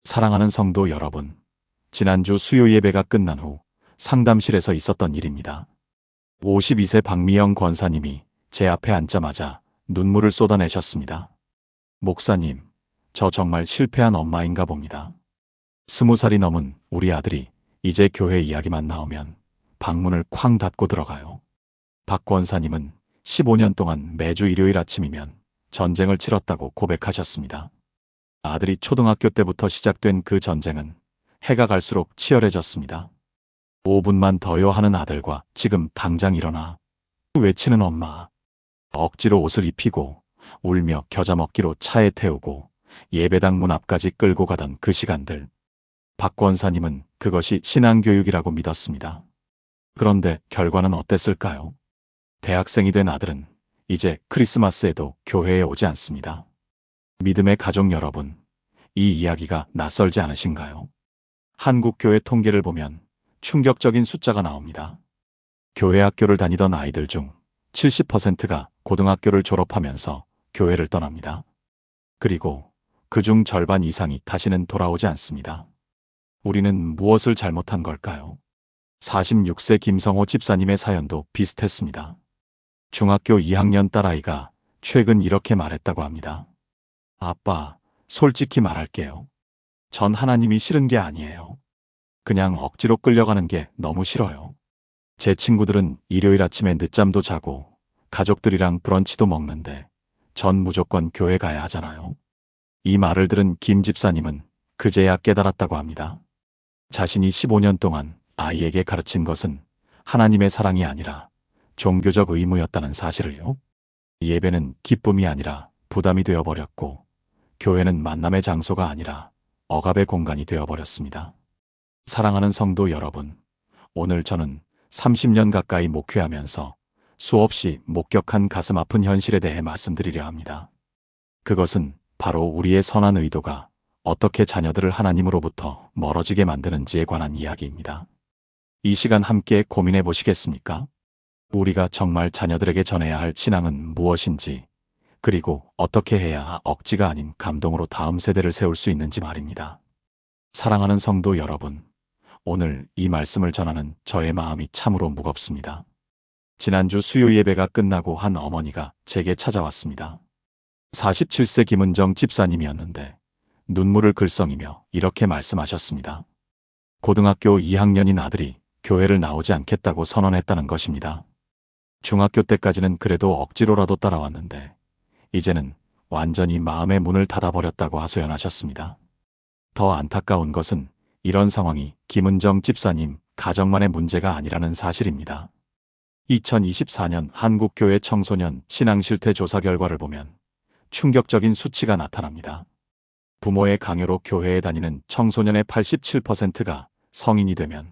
사랑하는 성도 여러분, 지난주 수요 예배가 끝난 후 상담실에서 있었던 일입니다. 52세 박미영 권사님이 제 앞에 앉자마자 눈물을 쏟아내셨습니다. 목사님, 저 정말 실패한 엄마인가 봅니다. 20살이 넘은 우리 아들이 이제 교회 이야기만 나오면 방문을 쾅 닫고 들어가요. 박 권사님은 15년 동안 매주 일요일 아침이면 전쟁을 치렀다고 고백하셨습니다. 아들이 초등학교 때부터 시작된 그 전쟁은 해가 갈수록 치열해졌습니다. 5분만 더요 하는 아들과 지금 당장 일어나 외치는 엄마. 억지로 옷을 입히고 울며 겨자 먹기로 차에 태우고 예배당 문 앞까지 끌고 가던 그 시간들. 박 권사님은 그것이 신앙교육이라고 믿었습니다. 그런데 결과는 어땠을까요? 대학생이 된 아들은 이제 크리스마스에도 교회에 오지 않습니다. 믿음의 가족 여러분, 이 이야기가 낯설지 않으신가요? 한국 교회 통계를 보면 충격적인 숫자가 나옵니다. 교회 학교를 다니던 아이들 중 70%가 고등학교를 졸업하면서 교회를 떠납니다. 그리고 그중 절반 이상이 다시는 돌아오지 않습니다. 우리는 무엇을 잘못한 걸까요? 46세 김성호 집사님의 사연도 비슷했습니다. 중학교 2학년 딸아이가 최근 이렇게 말했다고 합니다. 아빠, 솔직히 말할게요. 전 하나님이 싫은 게 아니에요. 그냥 억지로 끌려가는 게 너무 싫어요. 제 친구들은 일요일 아침에 늦잠도 자고 가족들이랑 브런치도 먹는데 전 무조건 교회 가야 하잖아요. 이 말을 들은 김 집사님은 그제야 깨달았다고 합니다. 자신이 15년 동안 아이에게 가르친 것은 하나님의 사랑이 아니라 종교적 의무였다는 사실을요. 예배는 기쁨이 아니라 부담이 되어버렸고 교회는 만남의 장소가 아니라 억압의 공간이 되어버렸습니다. 사랑하는 성도 여러분, 오늘 저는 30년 가까이 목회하면서 수없이 목격한 가슴 아픈 현실에 대해 말씀드리려 합니다. 그것은 바로 우리의 선한 의도가 어떻게 자녀들을 하나님으로부터 멀어지게 만드는지에 관한 이야기입니다. 이 시간 함께 고민해 보시겠습니까? 우리가 정말 자녀들에게 전해야 할 신앙은 무엇인지, 그리고 어떻게 해야 억지가 아닌 감동으로 다음 세대를 세울 수 있는지 말입니다. 사랑하는 성도 여러분, 오늘 이 말씀을 전하는 저의 마음이 참으로 무겁습니다. 지난주 수요 예배가 끝나고 한 어머니가 제게 찾아왔습니다. 47세 김은정 집사님이었는데 눈물을 글썽이며 이렇게 말씀하셨습니다. 고등학교 2학년인 아들이 교회를 나오지 않겠다고 선언했다는 것입니다. 중학교 때까지는 그래도 억지로라도 따라왔는데 이제는 완전히 마음의 문을 닫아버렸다고 하소연하셨습니다. 더 안타까운 것은 이런 상황이 김은정 집사님 가정만의 문제가 아니라는 사실입니다. 2024년 한국교회 청소년 신앙실태 조사 결과를 보면 충격적인 수치가 나타납니다. 부모의 강요로 교회에 다니는 청소년의 87%가 성인이 되면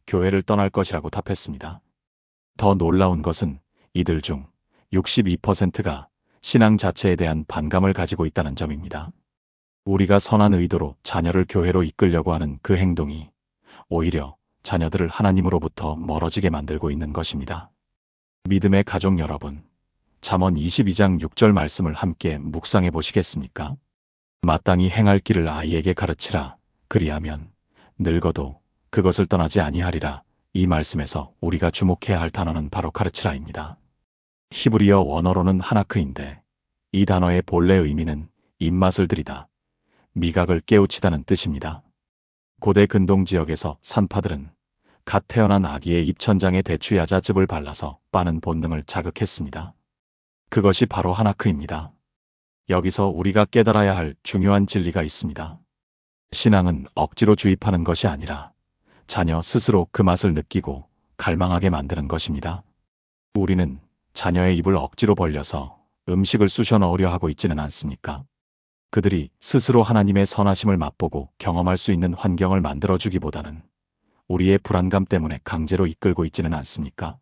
교회를 떠날 것이라고 답했습니다. 더 놀라운 것은 이들 중 62%가 신앙 자체에 대한 반감을 가지고 있다는 점입니다. 우리가 선한 의도로 자녀를 교회로 이끌려고 하는 그 행동이 오히려 자녀들을 하나님으로부터 멀어지게 만들고 있는 것입니다. 믿음의 가족 여러분, 잠언 22장 6절 말씀을 함께 묵상해 보시겠습니까? 마땅히 행할 길을 아이에게 가르치라. 그리하면 늙어도 그것을 떠나지 아니하리라. 이 말씀에서 우리가 주목해야 할 단어는 바로 가르치라입니다. 히브리어 원어로는 하나크인데 이 단어의 본래 의미는 입맛을 들이다, 미각을 깨우치다는 뜻입니다. 고대 근동 지역에서 산파들은 갓 태어난 아기의 입천장에 대추야자즙을 발라서 빠는 본능을 자극했습니다. 그것이 바로 하나크입니다. 여기서 우리가 깨달아야 할 중요한 진리가 있습니다. 신앙은 억지로 주입하는 것이 아니라 자녀 스스로 그 맛을 느끼고 갈망하게 만드는 것입니다. 우리는 자녀의 입을 억지로 벌려서 음식을 쑤셔 넣으려 하고 있지는 않습니까? 그들이 스스로 하나님의 선하심을 맛보고 경험할 수 있는 환경을 만들어주기보다는 우리의 불안감 때문에 강제로 이끌고 있지는 않습니까?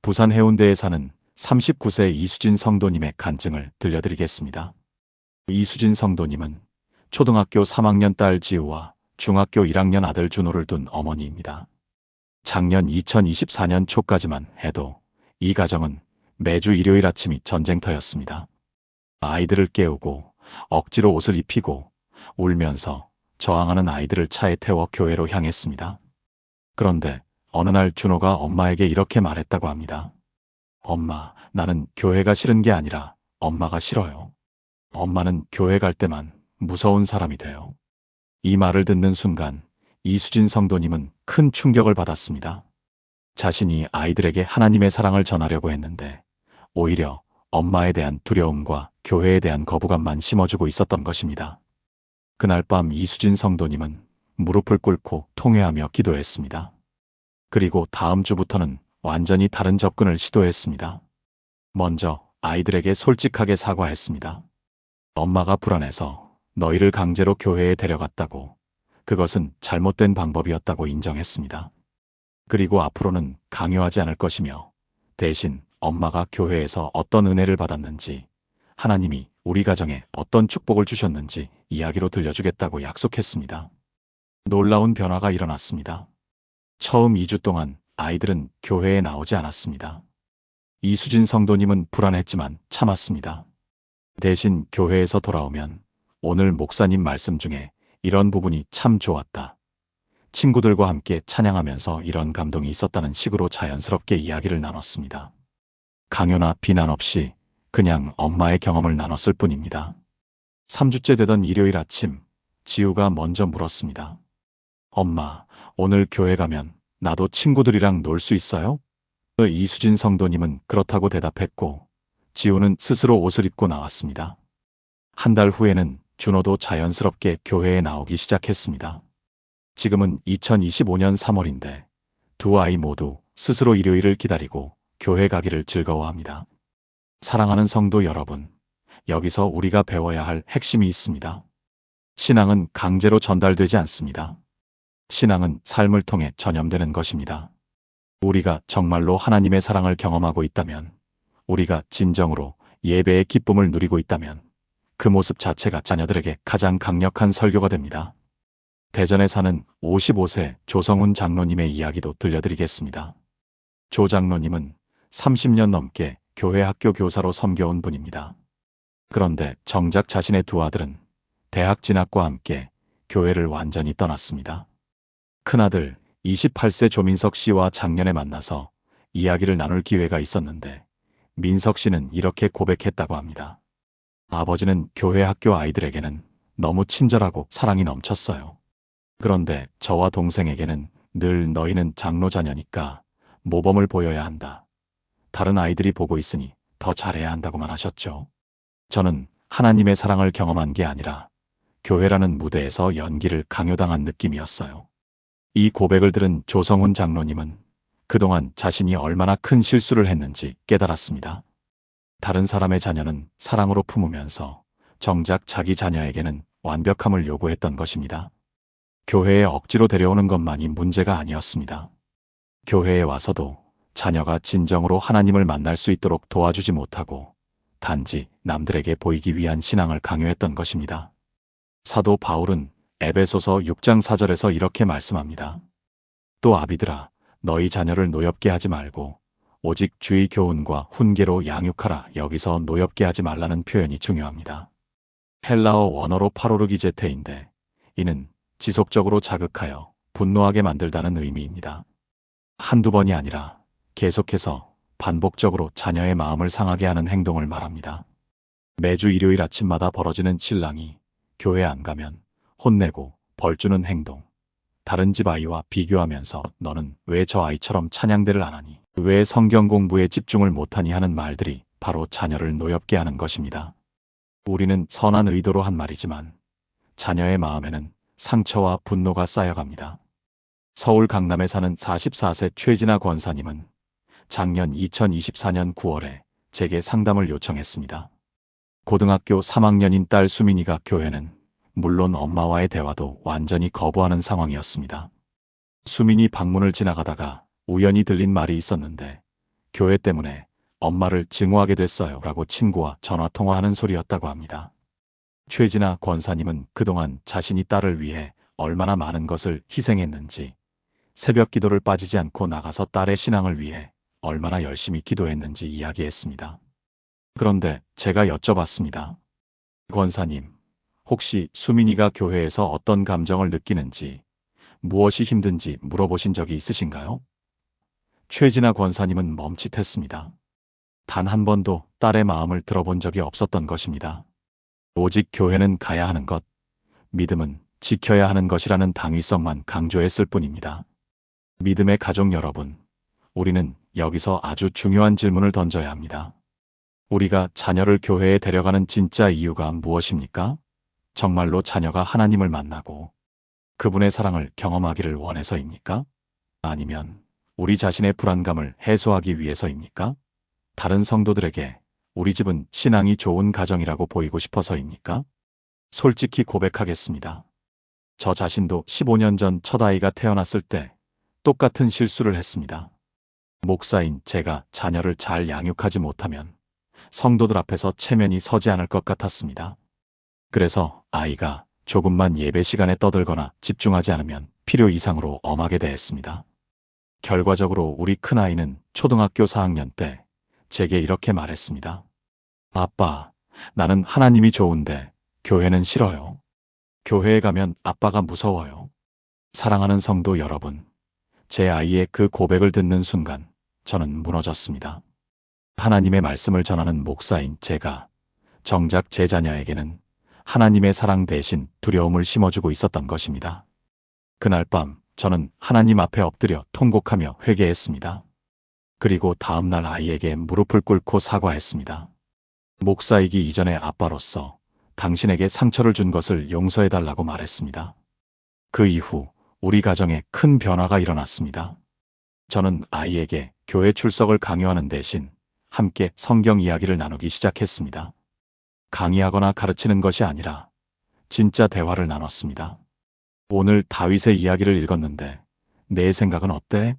부산 해운대에 사는 39세 이수진 성도님의 간증을 들려드리겠습니다. 이수진 성도님은 초등학교 3학년 딸 지우와 중학교 1학년 아들 준호를 둔 어머니입니다. 작년 2024년 초까지만 해도 이 가정은 매주 일요일 아침이 전쟁터였습니다. 아이들을 깨우고 억지로 옷을 입히고 울면서 저항하는 아이들을 차에 태워 교회로 향했습니다. 그런데 어느 날 준호가 엄마에게 이렇게 말했다고 합니다. 엄마, 나는 교회가 싫은 게 아니라 엄마가 싫어요. 엄마는 교회 갈 때만 무서운 사람이 돼요. 이 말을 듣는 순간 이수진 성도님은 큰 충격을 받았습니다. 자신이 아이들에게 하나님의 사랑을 전하려고 했는데 오히려 엄마에 대한 두려움과 교회에 대한 거부감만 심어주고 있었던 것입니다. 그날 밤 이수진 성도님은 무릎을 꿇고 통회하며 기도했습니다. 그리고 다음 주부터는 완전히 다른 접근을 시도했습니다. 먼저 아이들에게 솔직하게 사과했습니다. 엄마가 불안해서 너희를 강제로 교회에 데려갔다고, 그것은 잘못된 방법이었다고 인정했습니다. 그리고 앞으로는 강요하지 않을 것이며 대신 엄마가 교회에서 어떤 은혜를 받았는지, 하나님이 우리 가정에 어떤 축복을 주셨는지 이야기로 들려주겠다고 약속했습니다. 놀라운 변화가 일어났습니다. 처음 2주 동안 아이들은 교회에 나오지 않았습니다. 이수진 성도님은 불안했지만 참았습니다. 대신 교회에서 돌아오면 오늘 목사님 말씀 중에 이런 부분이 참 좋았다. 친구들과 함께 찬양하면서 이런 감동이 있었다는 식으로 자연스럽게 이야기를 나눴습니다. 강요나 비난 없이 그냥 엄마의 경험을 나눴을 뿐입니다. 3주째 되던 일요일 아침, 지우가 먼저 물었습니다. 엄마, 오늘 교회 가면 나도 친구들이랑 놀 수 있어요? 이수진 성도님은 그렇다고 대답했고 지우는 스스로 옷을 입고 나왔습니다. 한 달 후에는 준호도 자연스럽게 교회에 나오기 시작했습니다. 지금은 2025년 3월인데 두 아이 모두 스스로 일요일을 기다리고 교회 가기를 즐거워합니다. 사랑하는 성도 여러분, 여기서 우리가 배워야 할 핵심이 있습니다. 신앙은 강제로 전달되지 않습니다. 신앙은 삶을 통해 전염되는 것입니다. 우리가 정말로 하나님의 사랑을 경험하고 있다면, 우리가 진정으로 예배의 기쁨을 누리고 있다면 그 모습 자체가 자녀들에게 가장 강력한 설교가 됩니다. 대전에 사는 55세 조성훈 장로님의 이야기도 들려드리겠습니다. 조 장로님은 30년 넘게 교회 학교 교사로 섬겨온 분입니다. 그런데 정작 자신의 두 아들은 대학 진학과 함께 교회를 완전히 떠났습니다. 큰아들 28세 조민석 씨와 작년에 만나서 이야기를 나눌 기회가 있었는데 민석 씨는 이렇게 고백했다고 합니다. 아버지는 교회 학교 아이들에게는 너무 친절하고 사랑이 넘쳤어요. 그런데 저와 동생에게는 늘 너희는 장로 자녀니까 모범을 보여야 한다. 다른 아이들이 보고 있으니 더 잘해야 한다고만 하셨죠. 저는 하나님의 사랑을 경험한 게 아니라 교회라는 무대에서 연기를 강요당한 느낌이었어요. 이 고백을 들은 조성훈 장로님은 그동안 자신이 얼마나 큰 실수를 했는지 깨달았습니다. 다른 사람의 자녀는 사랑으로 품으면서 정작 자기 자녀에게는 완벽함을 요구했던 것입니다. 교회에 억지로 데려오는 것만이 문제가 아니었습니다. 교회에 와서도 자녀가 진정으로 하나님을 만날 수 있도록 도와주지 못하고 단지 남들에게 보이기 위한 신앙을 강요했던 것입니다. 사도 바울은 에베소서 6장 4절에서 이렇게 말씀합니다. 또 아비들아, 너희 자녀를 노엽게 하지 말고 오직 주의 교훈과 훈계로 양육하라. 여기서 노엽게 하지 말라는 표현이 중요합니다. 헬라어 원어로 파로르기제테인데 이는 지속적으로 자극하여 분노하게 만들다는 의미입니다. 한두 번이 아니라 계속해서 반복적으로 자녀의 마음을 상하게 하는 행동을 말합니다. 매주 일요일 아침마다 벌어지는 신랑이 교회 안 가면 혼내고 벌주는 행동, 다른 집 아이와 비교하면서 너는 왜 저 아이처럼 찬양대를 안 하니, 왜 성경 공부에 집중을 못하니 하는 말들이 바로 자녀를 노엽게 하는 것입니다. 우리는 선한 의도로 한 말이지만 자녀의 마음에는 상처와 분노가 쌓여갑니다. 서울 강남에 사는 44세 최진아 권사님은 작년 2024년 9월에 제게 상담을 요청했습니다. 고등학교 3학년인 딸 수민이가 교회는 물론 엄마와의 대화도 완전히 거부하는 상황이었습니다. 수민이 방문을 지나가다가 우연히 들린 말이 있었는데 교회 때문에 엄마를 증오하게 됐어요 라고 친구와 전화통화하는 소리였다고 합니다. 최진아 권사님은 그동안 자신이 딸을 위해 얼마나 많은 것을 희생했는지, 새벽 기도를 빠지지 않고 나가서 딸의 신앙을 위해 얼마나 열심히 기도했는지 이야기했습니다. 그런데 제가 여쭤봤습니다. 권사님, 혹시 수민이가 교회에서 어떤 감정을 느끼는지, 무엇이 힘든지 물어보신 적이 있으신가요? 최진아 권사님은 멈칫했습니다. 단 한 번도 딸의 마음을 들어본 적이 없었던 것입니다. 오직 교회는 가야 하는 것, 믿음은 지켜야 하는 것이라는 당위성만 강조했을 뿐입니다. 믿음의 가족 여러분, 우리는 여기서 아주 중요한 질문을 던져야 합니다. 우리가 자녀를 교회에 데려가는 진짜 이유가 무엇입니까? 정말로 자녀가 하나님을 만나고 그분의 사랑을 경험하기를 원해서입니까? 아니면 우리 자신의 불안감을 해소하기 위해서입니까? 다른 성도들에게 우리 집은 신앙이 좋은 가정이라고 보이고 싶어서입니까? 솔직히 고백하겠습니다. 저 자신도 15년 전 첫 아이가 태어났을 때 똑같은 실수를 했습니다. 목사인 제가 자녀를 잘 양육하지 못하면 성도들 앞에서 체면이 서지 않을 것 같았습니다. 그래서 아이가 조금만 예배 시간에 떠들거나 집중하지 않으면 필요 이상으로 엄하게 대했습니다. 결과적으로 우리 큰아이는 초등학교 4학년 때 제게 이렇게 말했습니다. 아빠, 나는 하나님이 좋은데 교회는 싫어요. 교회에 가면 아빠가 무서워요. 사랑하는 성도 여러분, 제 아이의 그 고백을 듣는 순간 저는 무너졌습니다. 하나님의 말씀을 전하는 목사인 제가 정작 제 자녀에게는 하나님의 사랑 대신 두려움을 심어주고 있었던 것입니다. 그날 밤 저는 하나님 앞에 엎드려 통곡하며 회개했습니다. 그리고 다음날 아이에게 무릎을 꿇고 사과했습니다. 목사이기 이전의 아빠로서 당신에게 상처를 준 것을 용서해달라고 말했습니다. 그 이후 우리 가정에 큰 변화가 일어났습니다. 저는 아이에게 교회 출석을 강요하는 대신 함께 성경 이야기를 나누기 시작했습니다. 강의하거나 가르치는 것이 아니라 진짜 대화를 나눴습니다. 오늘 다윗의 이야기를 읽었는데 내 생각은 어때?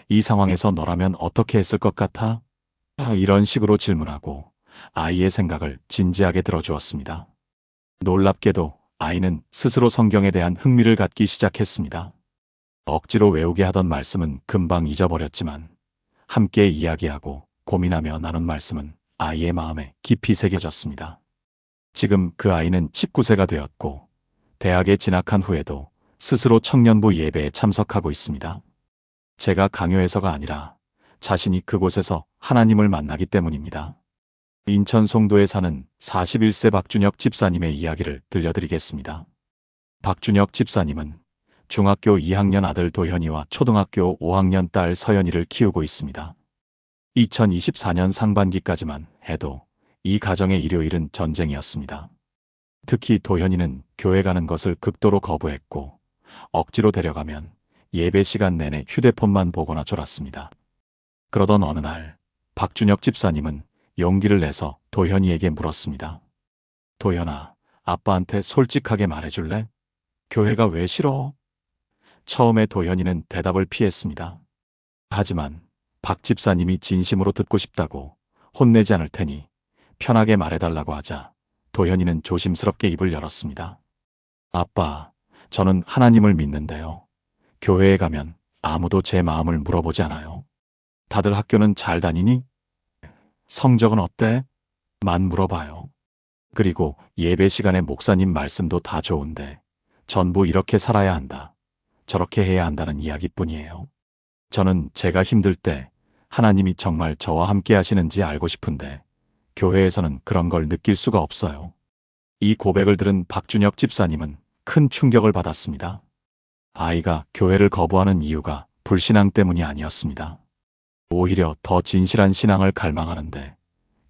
이 상황에서 너라면 어떻게 했을 것 같아? 이런 식으로 질문하고 아이의 생각을 진지하게 들어주었습니다. 놀랍게도 아이는 스스로 성경에 대한 흥미를 갖기 시작했습니다. 억지로 외우게 하던 말씀은 금방 잊어버렸지만 함께 이야기하고 고민하며 나눈 말씀은 아이의 마음에 깊이 새겨졌습니다. 지금 그 아이는 19세가 되었고 대학에 진학한 후에도 스스로 청년부 예배에 참석하고 있습니다. 제가 강요해서가 아니라 자신이 그곳에서 하나님을 만나기 때문입니다. 인천 송도에 사는 41세 박준혁 집사님의 이야기를 들려드리겠습니다. 박준혁 집사님은 중학교 2학년 아들 도현이와 초등학교 5학년 딸 서연이를 키우고 있습니다. 2024년 상반기까지만 해도 이 가정의 일요일은 전쟁이었습니다. 특히 도현이는 교회 가는 것을 극도로 거부했고 억지로 데려가면 예배 시간 내내 휴대폰만 보거나 졸았습니다. 그러던 어느 날 박준혁 집사님은 용기를 내서 도현이에게 물었습니다. 도현아, 아빠한테 솔직하게 말해줄래? 교회가 왜 싫어? 처음에 도현이는 대답을 피했습니다. 하지만 박 집사님이 진심으로 듣고 싶다고 혼내지 않을 테니 편하게 말해달라고 하자 도현이는 조심스럽게 입을 열었습니다. 아빠, 저는 하나님을 믿는데요. 교회에 가면 아무도 제 마음을 물어보지 않아요. 다들 학교는 잘 다니니? 성적은 어때? 만 물어봐요. 그리고 예배 시간에 목사님 말씀도 다 좋은데 전부 이렇게 살아야 한다. 저렇게 해야 한다는 이야기뿐이에요. 저는 제가 힘들 때 하나님이 정말 저와 함께 하시는지 알고 싶은데 교회에서는 그런 걸 느낄 수가 없어요. 이 고백을 들은 박준혁 집사님은 큰 충격을 받았습니다. 아이가 교회를 거부하는 이유가 불신앙 때문이 아니었습니다. 오히려 더 진실한 신앙을 갈망하는데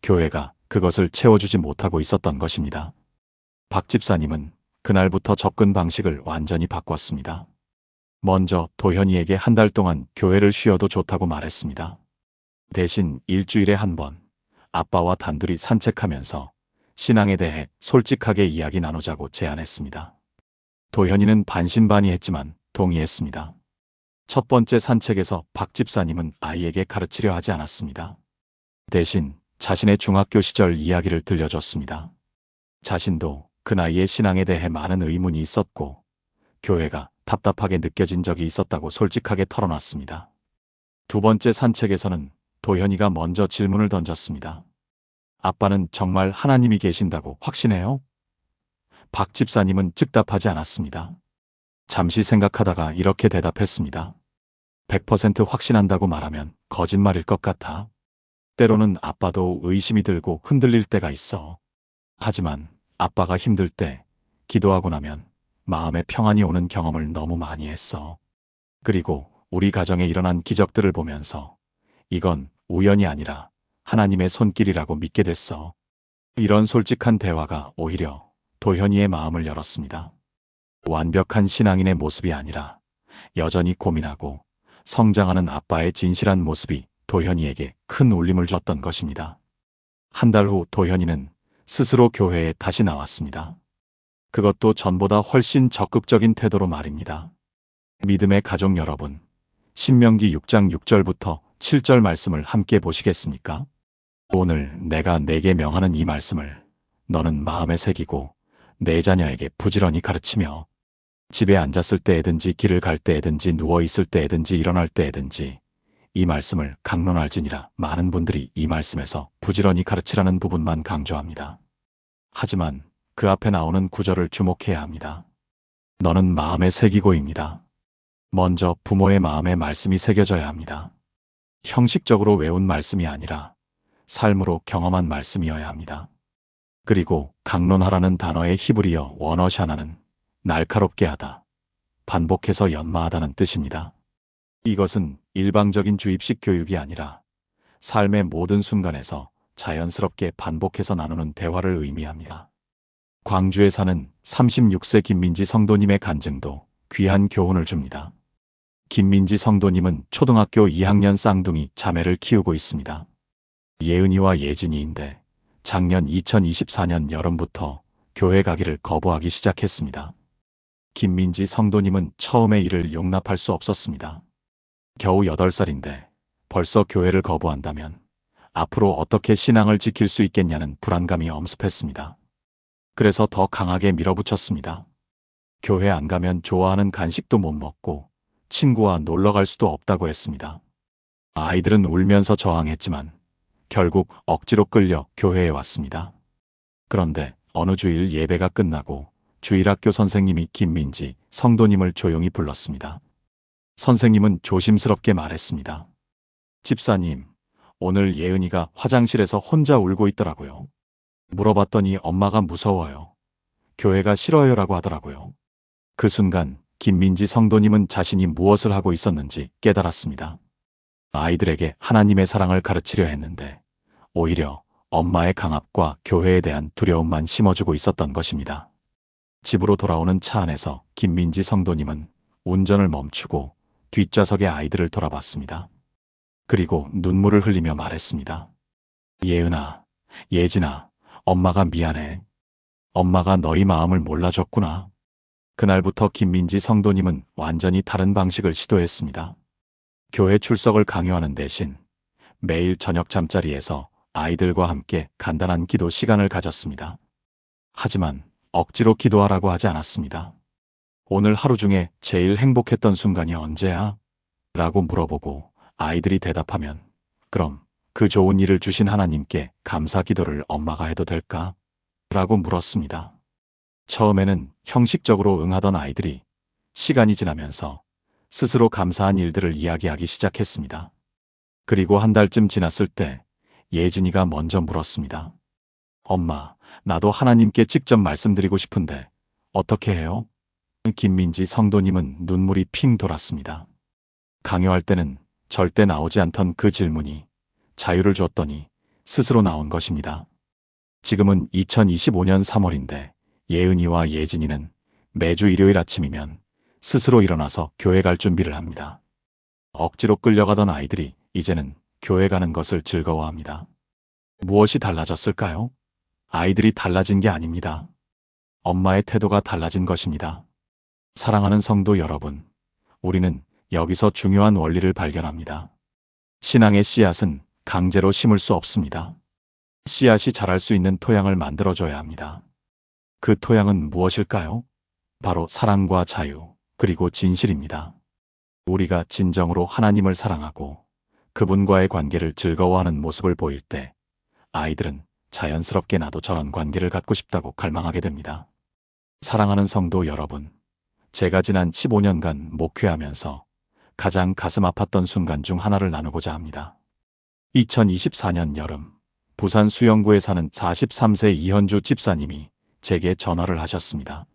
교회가 그것을 채워주지 못하고 있었던 것입니다. 박 집사님은 그날부터 접근 방식을 완전히 바꿨습니다. 먼저 도현이에게 한 달 동안 교회를 쉬어도 좋다고 말했습니다. 대신 일주일에 한 번 아빠와 단둘이 산책하면서 신앙에 대해 솔직하게 이야기 나누자고 제안했습니다. 도현이는 반신반의했지만 동의했습니다. 첫 번째 산책에서 박 집사님은 아이에게 가르치려 하지 않았습니다. 대신 자신의 중학교 시절 이야기를 들려줬습니다. 자신도 그 나이에 신앙에 대해 많은 의문이 있었고 교회가 답답하게 느껴진 적이 있었다고 솔직하게 털어놨습니다. 두 번째 산책에서는 도현이가 먼저 질문을 던졌습니다. 아빠는 정말 하나님이 계신다고 확신해요? 박 집사님은 즉답하지 않았습니다. 잠시 생각하다가 이렇게 대답했습니다. 100% 확신한다고 말하면 거짓말일 것 같아. 때로는 아빠도 의심이 들고 흔들릴 때가 있어. 하지만 아빠가 힘들 때 기도하고 나면 마음에 평안이 오는 경험을 너무 많이 했어. 그리고 우리 가정에 일어난 기적들을 보면서 이건 우연이 아니라 하나님의 손길이라고 믿게 됐어. 이런 솔직한 대화가 오히려 도현이의 마음을 열었습니다. 완벽한 신앙인의 모습이 아니라 여전히 고민하고 성장하는 아빠의 진실한 모습이 도현이에게 큰 울림을 줬던 것입니다. 한 달 후 도현이는 스스로 교회에 다시 나왔습니다. 그것도 전보다 훨씬 적극적인 태도로 말입니다. 믿음의 가족 여러분, 신명기 6장 6절부터 7절 말씀을 함께 보시겠습니까? 오늘 내가 내게 명하는 이 말씀을 너는 마음에 새기고 내 자녀에게 부지런히 가르치며 집에 앉았을 때에든지 길을 갈 때에든지 누워 있을 때에든지 일어날 때에든지 이 말씀을 강론할지니라. 많은 분들이 이 말씀에서 부지런히 가르치라는 부분만 강조합니다. 하지만 그 앞에 나오는 구절을 주목해야 합니다. 너는 마음에 새기고입니다. 먼저 부모의 마음에 말씀이 새겨져야 합니다. 형식적으로 외운 말씀이 아니라 삶으로 경험한 말씀이어야 합니다. 그리고 강론하라는 단어의 히브리어 원어샤나는 날카롭게 하다, 반복해서 연마하다는 뜻입니다. 이것은 일방적인 주입식 교육이 아니라 삶의 모든 순간에서 자연스럽게 반복해서 나누는 대화를 의미합니다. 광주에 사는 36세 김민지 성도님의 간증도 귀한 교훈을 줍니다. 김민지 성도님은 초등학교 2학년 쌍둥이 자매를 키우고 있습니다. 예은이와 예진이인데 작년 2024년 여름부터 교회 가기를 거부하기 시작했습니다. 김민지 성도님은 처음에 이를 용납할 수 없었습니다. 겨우 8살인데 벌써 교회를 거부한다면 앞으로 어떻게 신앙을 지킬 수 있겠냐는 불안감이 엄습했습니다. 그래서 더 강하게 밀어붙였습니다. 교회 안 가면 좋아하는 간식도 못 먹고 친구와 놀러 갈 수도 없다고 했습니다. 아이들은 울면서 저항했지만 결국 억지로 끌려 교회에 왔습니다. 그런데 어느 주일 예배가 끝나고 주일학교 선생님이 김민지 성도님을 조용히 불렀습니다. 선생님은 조심스럽게 말했습니다. 집사님, 오늘 예은이가 화장실에서 혼자 울고 있더라고요. 물어봤더니 엄마가 무서워요. 교회가 싫어요라고 하더라고요. 그 순간 김민지 성도님은 자신이 무엇을 하고 있었는지 깨달았습니다. 아이들에게 하나님의 사랑을 가르치려 했는데 오히려 엄마의 강압과 교회에 대한 두려움만 심어주고 있었던 것입니다. 집으로 돌아오는 차 안에서 김민지 성도님은 운전을 멈추고 뒷좌석의 아이들을 돌아봤습니다. 그리고 눈물을 흘리며 말했습니다. 예은아, 예진아, 엄마가 미안해. 엄마가 너희 마음을 몰라줬구나. 그날부터 김민지 성도님은 완전히 다른 방식을 시도했습니다. 교회 출석을 강요하는 대신 매일 저녁 잠자리에서 아이들과 함께 간단한 기도 시간을 가졌습니다. 하지만 억지로 기도하라고 하지 않았습니다. 오늘 하루 중에 제일 행복했던 순간이 언제야? 라고 물어보고 아이들이 대답하면 그럼 그 좋은 일을 주신 하나님께 감사 기도를 엄마가 해도 될까? 라고 물었습니다. 처음에는 형식적으로 응하던 아이들이 시간이 지나면서 스스로 감사한 일들을 이야기하기 시작했습니다. 그리고 한 달쯤 지났을 때 예진이가 먼저 물었습니다. 엄마, 나도 하나님께 직접 말씀드리고 싶은데 어떻게 해요? 김민지 성도님은 눈물이 핑 돌았습니다. 강요할 때는 절대 나오지 않던 그 질문이 자유를 줬더니 스스로 나온 것입니다. 지금은 2025년 3월인데 예은이와 예진이는 매주 일요일 아침이면 스스로 일어나서 교회 갈 준비를 합니다. 억지로 끌려가던 아이들이 이제는 교회 가는 것을 즐거워합니다. 무엇이 달라졌을까요? 아이들이 달라진 게 아닙니다. 엄마의 태도가 달라진 것입니다. 사랑하는 성도 여러분, 우리는 여기서 중요한 원리를 발견합니다. 신앙의 씨앗은 강제로 심을 수 없습니다. 씨앗이 자랄 수 있는 토양을 만들어줘야 합니다. 그 토양은 무엇일까요? 바로 사랑과 자유, 그리고 진실입니다. 우리가 진정으로 하나님을 사랑하고 그분과의 관계를 즐거워하는 모습을 보일 때 아이들은 자연스럽게 나도 저런 관계를 갖고 싶다고 갈망하게 됩니다. 사랑하는 성도 여러분, 제가 지난 15년간 목회하면서 가장 가슴 아팠던 순간 중 하나를 나누고자 합니다. 2024년 여름, 부산 수영구에 사는 43세 이현주 집사님이 제게 전화를 하셨습니다.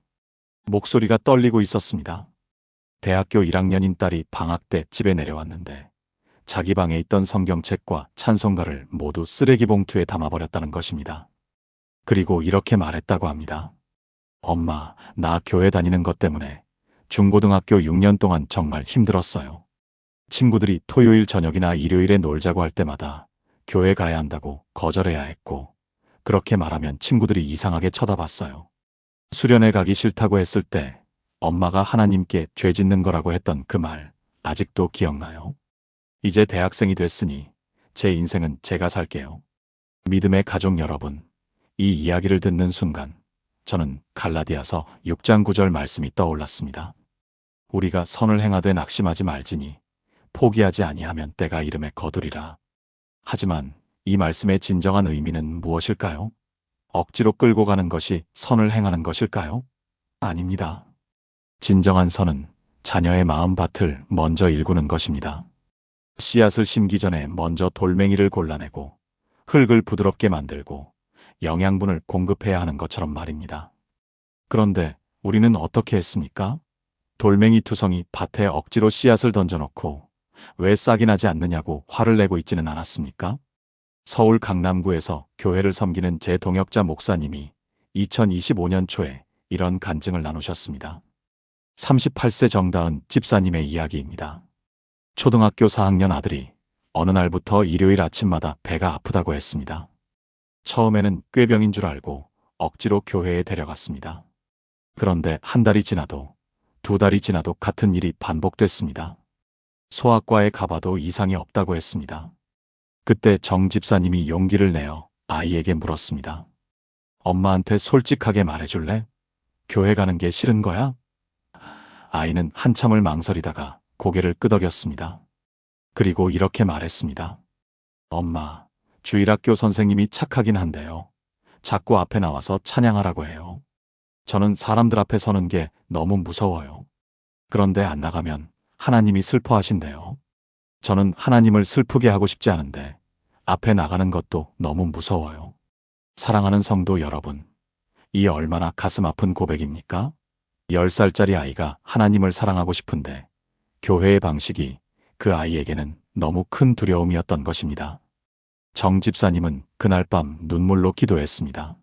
목소리가 떨리고 있었습니다. 대학교 1학년인 딸이 방학 때 집에 내려왔는데 자기 방에 있던 성경책과 찬송가를 모두 쓰레기 봉투에 담아버렸다는 것입니다. 그리고 이렇게 말했다고 합니다. 엄마, 나 교회 다니는 것 때문에 중고등학교 6년 동안 정말 힘들었어요. 친구들이 토요일 저녁이나 일요일에 놀자고 할 때마다 교회 가야 한다고 거절해야 했고, 그렇게 말하면 친구들이 이상하게 쳐다봤어요. 수련회 가기 싫다고 했을 때 엄마가 하나님께 죄 짓는 거라고 했던 그 말 아직도 기억나요. 이제 대학생이 됐으니 제 인생은 제가 살게요. 믿음의 가족 여러분, 이 이야기를 듣는 순간 저는 갈라디아서 6장 9절 말씀이 떠올랐습니다. 우리가 선을 행하되 낙심하지 말지니 포기하지 아니하면 때가 이름에 거두리라. 하지만 이 말씀의 진정한 의미는 무엇일까요? 억지로 끌고 가는 것이 선을 행하는 것일까요? 아닙니다. 진정한 선은 자녀의 마음밭을 먼저 일구는 것입니다. 씨앗을 심기 전에 먼저 돌멩이를 골라내고 흙을 부드럽게 만들고 영양분을 공급해야 하는 것처럼 말입니다. 그런데 우리는 어떻게 했습니까? 돌멩이 투성이 밭에 억지로 씨앗을 던져놓고 왜 싹이 나지 않느냐고 화를 내고 있지는 않았습니까? 서울 강남구에서 교회를 섬기는 제 동역자 목사님이 2025년 초에 이런 간증을 나누셨습니다. 38세 정다은 집사님의 이야기입니다. 초등학교 4학년 아들이 어느 날부터 일요일 아침마다 배가 아프다고 했습니다. 처음에는 꾀병인 줄 알고 억지로 교회에 데려갔습니다. 그런데 한 달이 지나도 두 달이 지나도 같은 일이 반복됐습니다. 소아과에 가봐도 이상이 없다고 했습니다. 그때 정 집사님이 용기를 내어 아이에게 물었습니다. 엄마한테 솔직하게 말해줄래? 교회 가는 게 싫은 거야? 아이는 한참을 망설이다가 고개를 끄덕였습니다. 그리고 이렇게 말했습니다. 엄마, 주일학교 선생님이 착하긴 한데요. 자꾸 앞에 나와서 찬양하라고 해요. 저는 사람들 앞에 서는 게 너무 무서워요. 그런데 안 나가면 하나님이 슬퍼하신대요. 저는 하나님을 슬프게 하고 싶지 않은데 앞에 나가는 것도 너무 무서워요. 사랑하는 성도 여러분, 이 얼마나 가슴 아픈 고백입니까? 10살짜리 아이가 하나님을 사랑하고 싶은데 교회의 방식이 그 아이에게는 너무 큰 두려움이었던 것입니다. 정 집사님은 그날 밤 눈물로 기도했습니다.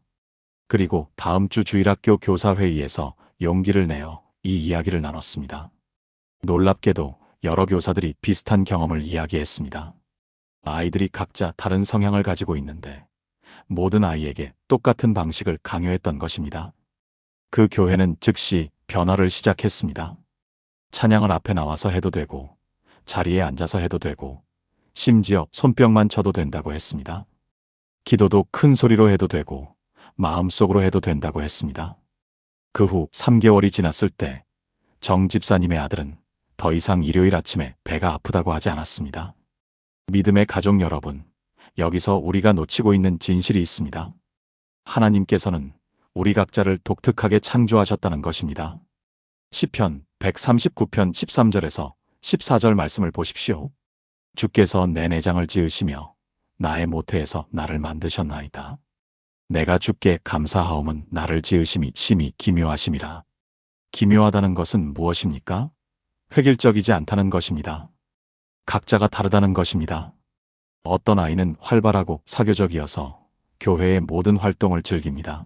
그리고 다음 주 주일학교 교사회의에서 용기를 내어 이 이야기를 나눴습니다. 놀랍게도 여러 교사들이 비슷한 경험을 이야기했습니다. 아이들이 각자 다른 성향을 가지고 있는데 모든 아이에게 똑같은 방식을 강요했던 것입니다. 그 교회는 즉시 변화를 시작했습니다. 찬양을 앞에 나와서 해도 되고 자리에 앉아서 해도 되고 심지어 손뼉만 쳐도 된다고 했습니다. 기도도 큰 소리로 해도 되고 마음속으로 해도 된다고 했습니다. 그 후 3개월이 지났을 때 정 집사님의 아들은 더 이상 일요일 아침에 배가 아프다고 하지 않았습니다. 믿음의 가족 여러분, 여기서 우리가 놓치고 있는 진실이 있습니다. 하나님께서는 우리 각자를 독특하게 창조하셨다는 것입니다. 시편 139편 13절에서 14절 말씀을 보십시오. 주께서 내 내장을 지으시며 나의 모태에서 나를 만드셨나이다. 내가 주께 감사하옴은 나를 지으심이 심히 기묘하심이라. 기묘하다는 것은 무엇입니까? 획일적이지 않다는 것입니다. 각자가 다르다는 것입니다. 어떤 아이는 활발하고 사교적이어서 교회의 모든 활동을 즐깁니다.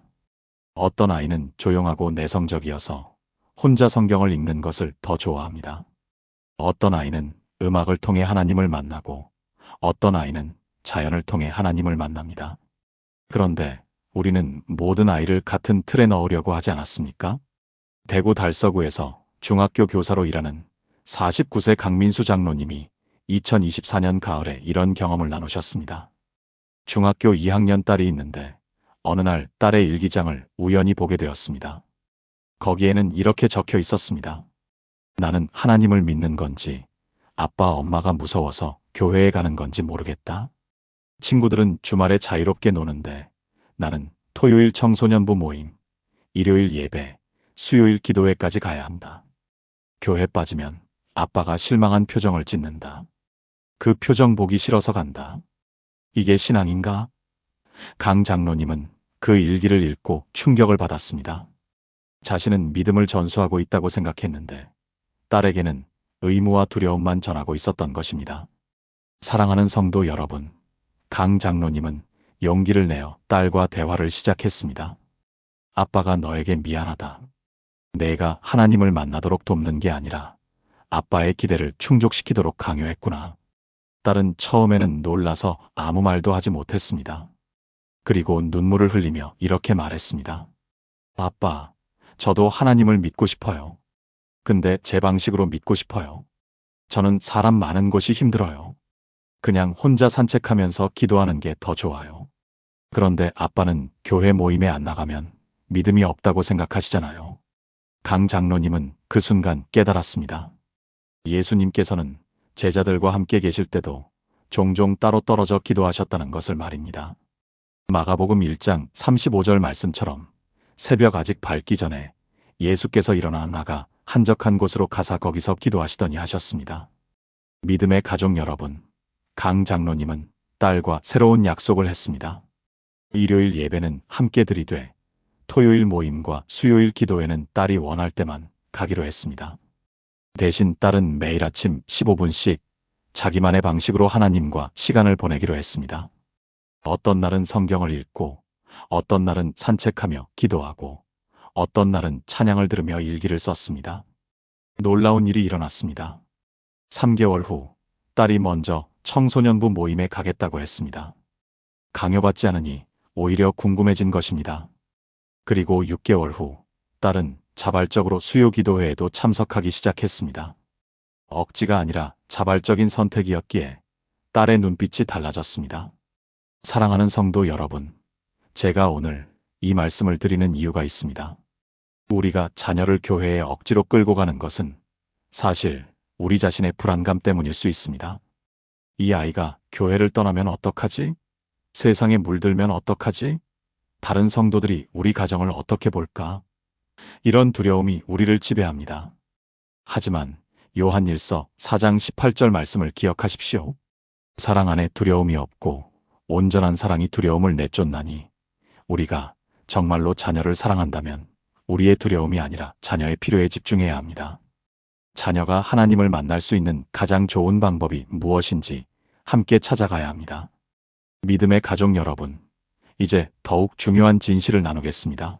어떤 아이는 조용하고 내성적이어서 혼자 성경을 읽는 것을 더 좋아합니다. 어떤 아이는 음악을 통해 하나님을 만나고 어떤 아이는 자연을 통해 하나님을 만납니다. 그런데 우리는 모든 아이를 같은 틀에 넣으려고 하지 않았습니까? 대구 달서구에서 중학교 교사로 일하는 49세 강민수 장로님이 2024년 가을에 이런 경험을 나누셨습니다. 중학교 2학년 딸이 있는데 어느 날 딸의 일기장을 우연히 보게 되었습니다. 거기에는 이렇게 적혀 있었습니다. 나는 하나님을 믿는 건지 아빠 엄마가 무서워서 교회에 가는 건지 모르겠다. 친구들은 주말에 자유롭게 노는데 나는 토요일 청소년부 모임, 일요일 예배, 수요일 기도회까지 가야 한다. 교회 빠지면 아빠가 실망한 표정을 짓는다. 그 표정 보기 싫어서 간다. 이게 신앙인가? 강 장로님은 그 일기를 읽고 충격을 받았습니다. 자신은 믿음을 전수하고 있다고 생각했는데 딸에게는 의무와 두려움만 전하고 있었던 것입니다. 사랑하는 성도 여러분, 강 장로님은 용기를 내어 딸과 대화를 시작했습니다. 아빠가 너에게 미안하다. 내가 하나님을 만나도록 돕는 게 아니라 아빠의 기대를 충족시키도록 강요했구나. 딸은 처음에는 놀라서 아무 말도 하지 못했습니다. 그리고 눈물을 흘리며 이렇게 말했습니다. 아빠, 저도 하나님을 믿고 싶어요. 근데 제 방식으로 믿고 싶어요. 저는 사람 많은 곳이 힘들어요. 그냥 혼자 산책하면서 기도하는 게 더 좋아요. 그런데 아빠는 교회 모임에 안 나가면 믿음이 없다고 생각하시잖아요. 강 장로님은 그 순간 깨달았습니다. 예수님께서는 제자들과 함께 계실 때도 종종 따로 떨어져 기도하셨다는 것을 말입니다. 마가복음 1장 35절 말씀처럼 새벽 아직 밝기 전에 예수께서 일어나 나가 한적한 곳으로 가사 거기서 기도하시더니 하셨습니다. 믿음의 가족 여러분, 강 장로님은 딸과 새로운 약속을 했습니다. 일요일 예배는 함께 드리되 토요일 모임과 수요일 기도회는 딸이 원할 때만 가기로 했습니다. 대신 딸은 매일 아침 15분씩 자기만의 방식으로 하나님과 시간을 보내기로 했습니다. 어떤 날은 성경을 읽고, 어떤 날은 산책하며 기도하고, 어떤 날은 찬양을 들으며 일기를 썼습니다. 놀라운 일이 일어났습니다. 3개월 후 딸이 먼저 청소년부 모임에 가겠다고 했습니다. 강요받지 않으니 오히려 궁금해진 것입니다. 그리고 6개월 후 딸은 자발적으로 수요 기도회에도 참석하기 시작했습니다. 억지가 아니라 자발적인 선택이었기에 딸의 눈빛이 달라졌습니다. 사랑하는 성도 여러분, 제가 오늘 이 말씀을 드리는 이유가 있습니다. 우리가 자녀를 교회에 억지로 끌고 가는 것은 사실 우리 자신의 불안감 때문일 수 있습니다. 이 아이가 교회를 떠나면 어떡하지? 세상에 물들면 어떡하지? 다른 성도들이 우리 가정을 어떻게 볼까? 이런 두려움이 우리를 지배합니다. 하지만 요한일서 4장 18절 말씀을 기억하십시오. 사랑 안에 두려움이 없고 온전한 사랑이 두려움을 내쫓나니 우리가 정말로 자녀를 사랑한다면 우리의 두려움이 아니라 자녀의 필요에 집중해야 합니다. 자녀가 하나님을 만날 수 있는 가장 좋은 방법이 무엇인지 함께 찾아가야 합니다. 믿음의 가족 여러분, 이제 더욱 중요한 진실을 나누겠습니다.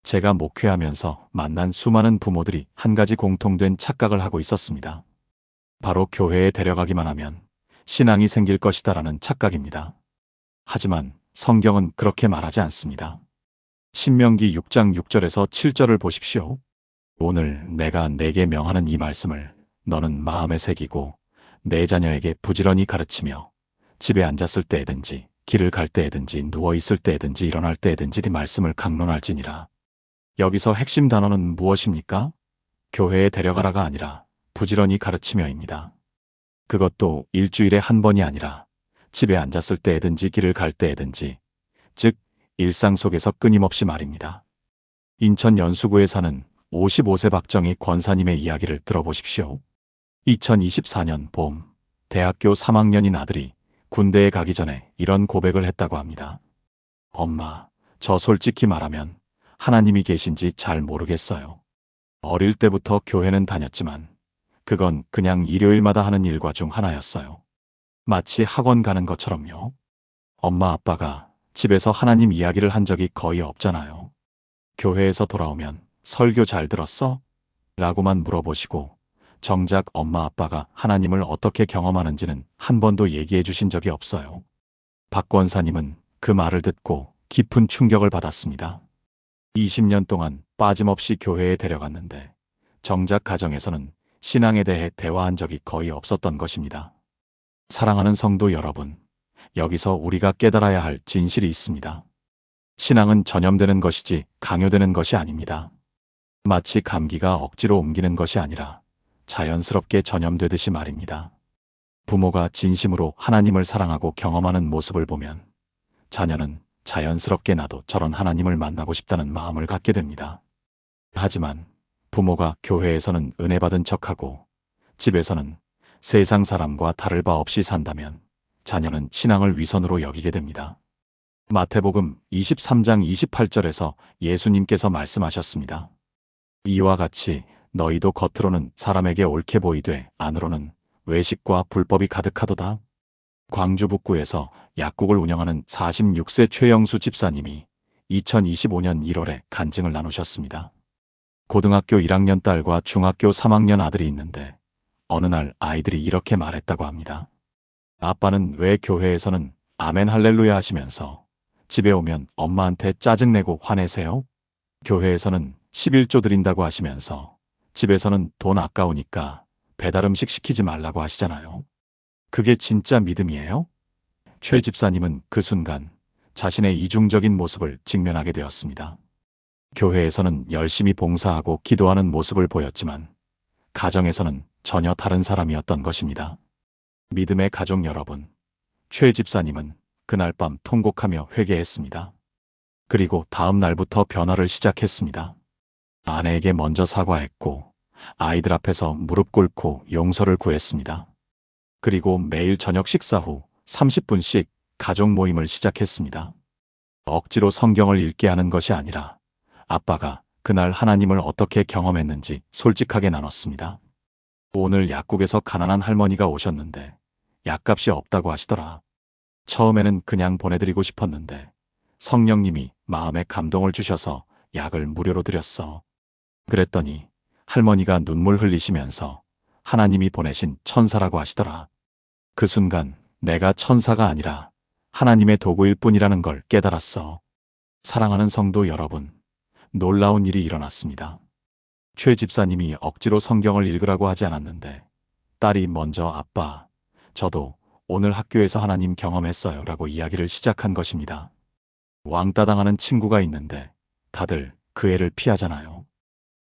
제가 목회하면서 만난 수많은 부모들이 한 가지 공통된 착각을 하고 있었습니다. 바로 교회에 데려가기만 하면 신앙이 생길 것이다라는 착각입니다. 하지만 성경은 그렇게 말하지 않습니다. 신명기 6장 6절에서 7절을 보십시오. 오늘 내가 내게 명하는 이 말씀을 너는 마음에 새기고 내 자녀에게 부지런히 가르치며 집에 앉았을 때에든지 길을 갈 때에든지 누워있을 때에든지 일어날 때에든지 네 말씀을 강론할지니라. 여기서 핵심 단어는 무엇입니까? 교회에 데려가라가 아니라 부지런히 가르치며입니다. 그것도 일주일에 한 번이 아니라 집에 앉았을 때에든지 길을 갈 때에든지, 즉 일상 속에서 끊임없이 말입니다. 인천 연수구에 사는 55세 박정희 권사님의 이야기를 들어보십시오. 2024년 봄, 대학교 3학년인 아들이 군대에 가기 전에 이런 고백을 했다고 합니다. 엄마, 저 솔직히 말하면 하나님이 계신지 잘 모르겠어요. 어릴 때부터 교회는 다녔지만 그건 그냥 일요일마다 하는 일과 중 하나였어요. 마치 학원 가는 것처럼요. 엄마 아빠가 집에서 하나님 이야기를 한 적이 거의 없잖아요. 교회에서 돌아오면 설교 잘 들었어? 라고만 물어보시고 정작 엄마 아빠가 하나님을 어떻게 경험하는지는 한 번도 얘기해 주신 적이 없어요. 박 권사님은 그 말을 듣고 깊은 충격을 받았습니다. 20년 동안 빠짐없이 교회에 데려갔는데 정작 가정에서는 신앙에 대해 대화한 적이 거의 없었던 것입니다. 사랑하는 성도 여러분, 여기서 우리가 깨달아야 할 진실이 있습니다. 신앙은 전염되는 것이지 강요되는 것이 아닙니다. 마치 감기가 억지로 옮기는 것이 아니라 자연스럽게 전염되듯이 말입니다. 부모가 진심으로 하나님을 사랑하고 경험하는 모습을 보면 자녀는 자연스럽게 나도 저런 하나님을 만나고 싶다는 마음을 갖게 됩니다. 하지만 부모가 교회에서는 은혜 받은 척하고 집에서는 세상 사람과 다를 바 없이 산다면 자녀는 신앙을 위선으로 여기게 됩니다. 마태복음 23장 28절에서 예수님께서 말씀하셨습니다. 이와 같이 너희도 겉으로는 사람에게 옳게 보이되 안으로는 외식과 불법이 가득하도다. 광주 북구에서 약국을 운영하는 46세 최영수 집사님이 2025년 1월에 간증을 나누셨습니다. 고등학교 1학년 딸과 중학교 3학년 아들이 있는데 어느 날 아이들이 이렇게 말했다고 합니다. 아빠는 왜 교회에서는 아멘 할렐루야 하시면서 집에 오면 엄마한테 짜증내고 화내세요? 교회에서는 11조 드린다고 하시면서 집에서는 돈 아까우니까 배달 음식 시키지 말라고 하시잖아요. 그게 진짜 믿음이에요? 최 집사님은 그 순간 자신의 이중적인 모습을 직면하게 되었습니다. 교회에서는 열심히 봉사하고 기도하는 모습을 보였지만 가정에서는 전혀 다른 사람이었던 것입니다. 믿음의 가족 여러분, 최 집사님은 그날 밤 통곡하며 회개했습니다. 그리고 다음 날부터 변화를 시작했습니다. 아내에게 먼저 사과했고 아이들 앞에서 무릎 꿇고 용서를 구했습니다. 그리고 매일 저녁 식사 후 30분씩 가족 모임을 시작했습니다. 억지로 성경을 읽게 하는 것이 아니라 아빠가 그날 하나님을 어떻게 경험했는지 솔직하게 나눴습니다. 오늘 약국에서 가난한 할머니가 오셨는데 약값이 없다고 하시더라. 처음에는 그냥 보내드리고 싶었는데 성령님이 마음에 감동을 주셔서 약을 무료로 드렸어. 그랬더니 할머니가 눈물 흘리시면서 하나님이 보내신 천사라고 하시더라. 그 순간 내가 천사가 아니라 하나님의 도구일 뿐이라는 걸 깨달았어. 사랑하는 성도 여러분, 놀라운 일이 일어났습니다. 최 집사님이 억지로 성경을 읽으라고 하지 않았는데 딸이 먼저 아빠, 저도 오늘 학교에서 하나님 경험했어요 라고 이야기를 시작한 것입니다. 왕따 당하는 친구가 있는데 다들 그 애를 피하잖아요.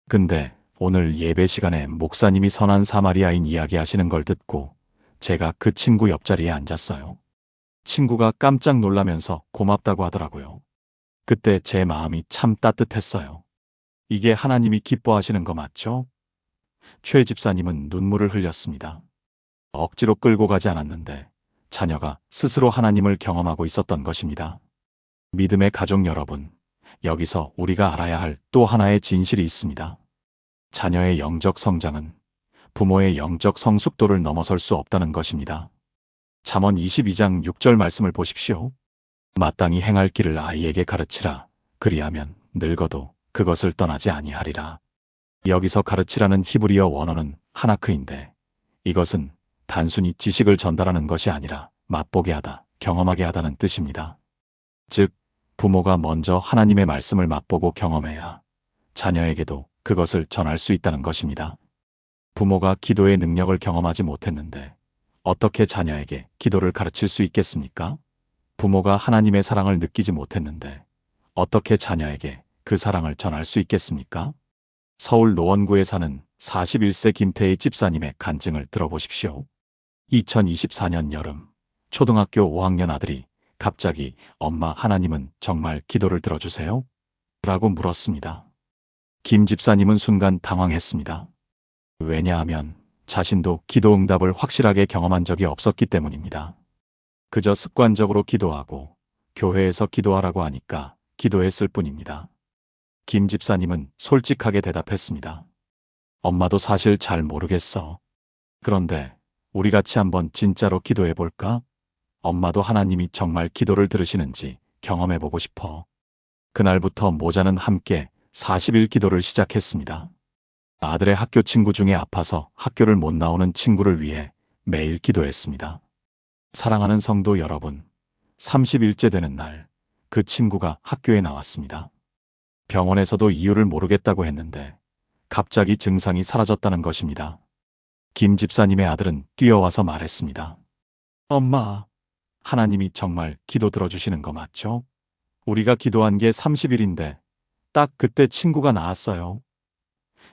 근데 오늘 예배 시간에 목사님이 선한 사마리아인 이야기 하시는 걸 듣고 제가 그 친구 옆자리에 앉았어요. 친구가 깜짝 놀라면서 고맙다고 하더라고요. 그때 제 마음이 참 따뜻했어요. 이게 하나님이 기뻐하시는 거 맞죠? 최 집사님은 눈물을 흘렸습니다. 억지로 끌고 가지 않았는데 자녀가 스스로 하나님을 경험하고 있었던 것입니다. 믿음의 가족 여러분, 여기서 우리가 알아야 할 또 하나의 진실이 있습니다. 자녀의 영적 성장은 부모의 영적 성숙도를 넘어설 수 없다는 것입니다. 잠언 22장 6절 말씀을 보십시오. 마땅히 행할 길을 아이에게 가르치라. 그리하면 늙어도 그것을 떠나지 아니하리라. 여기서 가르치라는 히브리어 원어는 하나크인데 이것은 단순히 지식을 전달하는 것이 아니라 맛보게 하다, 경험하게 하다는 뜻입니다. 즉, 부모가 먼저 하나님의 말씀을 맛보고 경험해야 자녀에게도 그것을 전할 수 있다는 것입니다. 부모가 기도의 능력을 경험하지 못했는데 어떻게 자녀에게 기도를 가르칠 수 있겠습니까? 부모가 하나님의 사랑을 느끼지 못했는데 어떻게 자녀에게 그 사랑을 전할 수 있겠습니까? 서울 노원구에 사는 41세 김태희 집사님의 간증을 들어보십시오. 2024년 여름, 초등학교 5학년 아들이 갑자기 엄마 하나님은 정말 기도를 들어주세요? 라고 물었습니다. 김 집사님은 순간 당황했습니다. 왜냐하면 자신도 기도 응답을 확실하게 경험한 적이 없었기 때문입니다. 그저 습관적으로 기도하고 교회에서 기도하라고 하니까 기도했을 뿐입니다. 김 집사님은 솔직하게 대답했습니다. 엄마도 사실 잘 모르겠어. 그런데 우리 같이 한번 진짜로 기도해 볼까? 엄마도 하나님이 정말 기도를 들으시는지 경험해 보고 싶어. 그날부터 모자는 함께 40일 기도를 시작했습니다. 아들의 학교 친구 중에 아파서 학교를 못 나오는 친구를 위해 매일 기도했습니다. 사랑하는 성도 여러분, 30일째 되는 날, 그 친구가 학교에 나왔습니다. 병원에서도 이유를 모르겠다고 했는데 갑자기 증상이 사라졌다는 것입니다. 김 집사님의 아들은 뛰어와서 말했습니다. 엄마, 하나님이 정말 기도 들어주시는 거 맞죠? 우리가 기도한 게 30일인데 딱 그때 친구가 나았어요.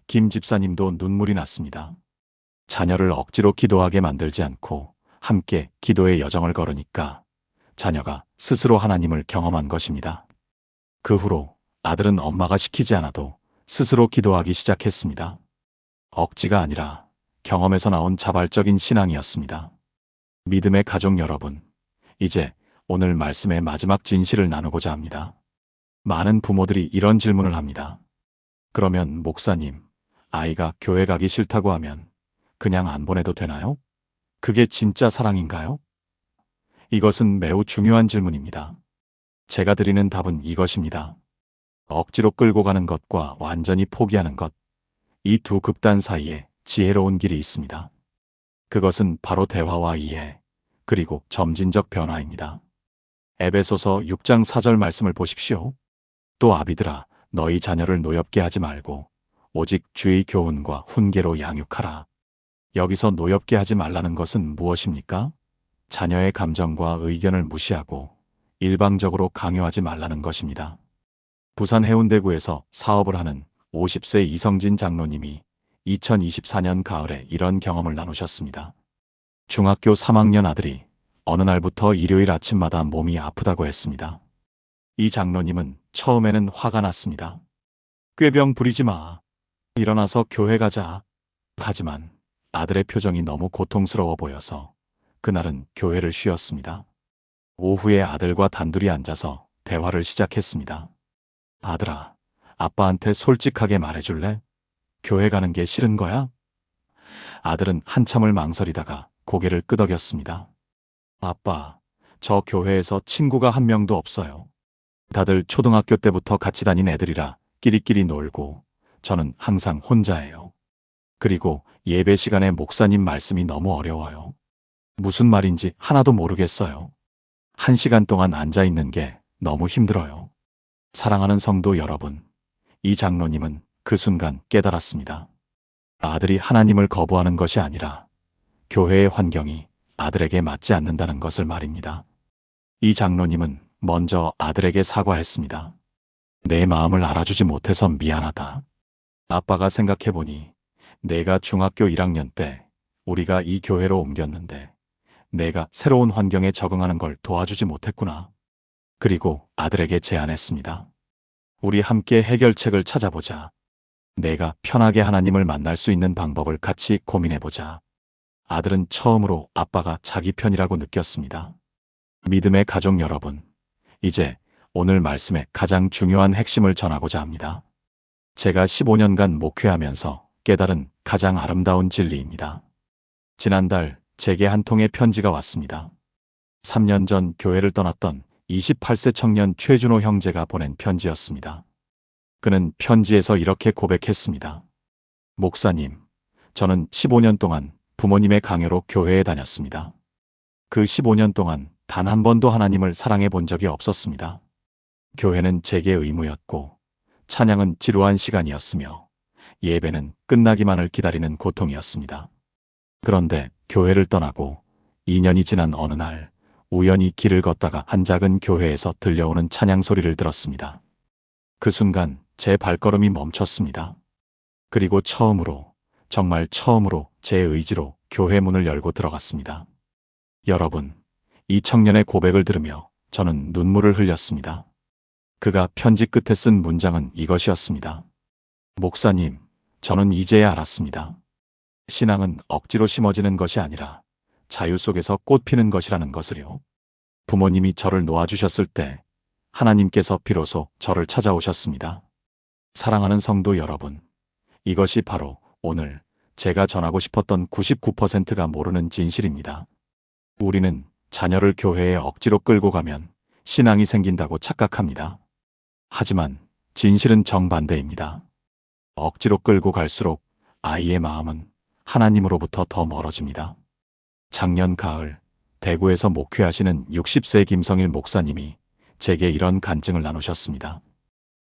김 집사님도 눈물이 났습니다. 자녀를 억지로 기도하게 만들지 않고 함께 기도의 여정을 걸으니까 자녀가 스스로 하나님을 경험한 것입니다. 그 후로 아들은 엄마가 시키지 않아도 스스로 기도하기 시작했습니다. 억지가 아니라 경험에서 나온 자발적인 신앙이었습니다. 믿음의 가족 여러분, 이제 오늘 말씀의 마지막 진실을 나누고자 합니다. 많은 부모들이 이런 질문을 합니다. 그러면 목사님, 아이가 교회 가기 싫다고 하면 그냥 안 보내도 되나요? 그게 진짜 사랑인가요? 이것은 매우 중요한 질문입니다. 제가 드리는 답은 이것입니다. 억지로 끌고 가는 것과 완전히 포기하는 것, 이 두 극단 사이에 지혜로운 길이 있습니다. 그것은 바로 대화와 이해, 그리고 점진적 변화입니다. 에베소서 6장 4절 말씀을 보십시오. 또 아비들아, 너희 자녀를 노엽게 하지 말고 오직 주의 교훈과 훈계로 양육하라. 여기서 노엽게 하지 말라는 것은 무엇입니까? 자녀의 감정과 의견을 무시하고 일방적으로 강요하지 말라는 것입니다. 부산 해운대구에서 사업을 하는 50세 이성진 장로님이 2024년 가을에 이런 경험을 나누셨습니다. 중학교 3학년 아들이 어느 날부터 일요일 아침마다 몸이 아프다고 했습니다. 이 장로님은 처음에는 화가 났습니다. 꾀병 부리지 마. 일어나서 교회 가자. 하지만 아들의 표정이 너무 고통스러워 보여서 그날은 교회를 쉬었습니다. 오후에 아들과 단둘이 앉아서 대화를 시작했습니다. 아들아, 아빠한테 솔직하게 말해줄래? 교회 가는 게 싫은 거야? 아들은 한참을 망설이다가 고개를 끄덕였습니다. 아빠, 저 교회에서 친구가 한 명도 없어요. 다들 초등학교 때부터 같이 다닌 애들이라 끼리끼리 놀고 저는 항상 혼자예요. 그리고 예배 시간에 목사님 말씀이 너무 어려워요. 무슨 말인지 하나도 모르겠어요. 1시간 동안 앉아있는 게 너무 힘들어요. 사랑하는 성도 여러분, 이 장로님은 그 순간 깨달았습니다. 아들이 하나님을 거부하는 것이 아니라 교회의 환경이 아들에게 맞지 않는다는 것을 말입니다. 이 장로님은 먼저 아들에게 사과했습니다. 내 마음을 알아주지 못해서 미안하다. 아빠가 생각해보니 내가 중학교 1학년 때 우리가 이 교회로 옮겼는데 내가 새로운 환경에 적응하는 걸 도와주지 못했구나. 그리고 아들에게 제안했습니다. 우리 함께 해결책을 찾아보자. 내가 편하게 하나님을 만날 수 있는 방법을 같이 고민해보자. 아들은 처음으로 아빠가 자기 편이라고 느꼈습니다. 믿음의 가족 여러분, 이제 오늘 말씀의 가장 중요한 핵심을 전하고자 합니다. 제가 15년간 목회하면서 깨달은 가장 아름다운 진리입니다. 지난달 제게 한 통의 편지가 왔습니다. 3년 전 교회를 떠났던 28세 청년 최준호 형제가 보낸 편지였습니다. 그는 편지에서 이렇게 고백했습니다. 목사님, 저는 15년 동안 부모님의 강요로 교회에 다녔습니다. 그 15년 동안 단 한 번도 하나님을 사랑해 본 적이 없었습니다. 교회는 제게 의무였고, 찬양은 지루한 시간이었으며, 예배는 끝나기만을 기다리는 고통이었습니다. 그런데 교회를 떠나고 2년이 지난 어느 날 우연히 길을 걷다가 한 작은 교회에서 들려오는 찬양 소리를 들었습니다. 그 순간 제 발걸음이 멈췄습니다. 그리고 처음으로, 정말 처음으로 제 의지로 교회 문을 열고 들어갔습니다. 여러분, 이 청년의 고백을 들으며 저는 눈물을 흘렸습니다. 그가 편지 끝에 쓴 문장은 이것이었습니다. 목사님, 저는 이제야 알았습니다. 신앙은 억지로 심어지는 것이 아니라 자유 속에서 꽃 피는 것이라는 것을요. 부모님이 저를 놓아주셨을 때 하나님께서 비로소 저를 찾아오셨습니다. 사랑하는 성도 여러분, 이것이 바로 오늘 제가 전하고 싶었던 99%가 모르는 진실입니다. 우리는 자녀를 교회에 억지로 끌고 가면 신앙이 생긴다고 착각합니다. 하지만 진실은 정반대입니다. 억지로 끌고 갈수록 아이의 마음은 하나님으로부터 더 멀어집니다. 작년 가을 대구에서 목회하시는 60세 김성일 목사님이 제게 이런 간증을 나누셨습니다.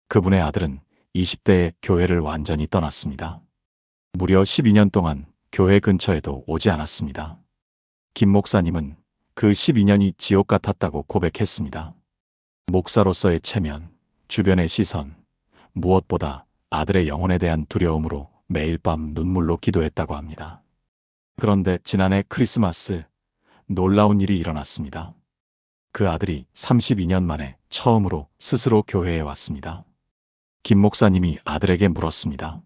그분의 아들은 20대에 교회를 완전히 떠났습니다. 무려 12년 동안 교회 근처에도 오지 않았습니다. 김 목사님은 그 12년이 지옥 같았다고 고백했습니다. 목사로서의 체면, 주변의 시선, 무엇보다 아들의 영혼에 대한 두려움으로 매일 밤 눈물로 기도했다고 합니다. 그런데 지난해 크리스마스, 놀라운 일이 일어났습니다. 그 아들이 32년 만에 처음으로 스스로 교회에 왔습니다. 김 목사님이 아들에게 물었습니다.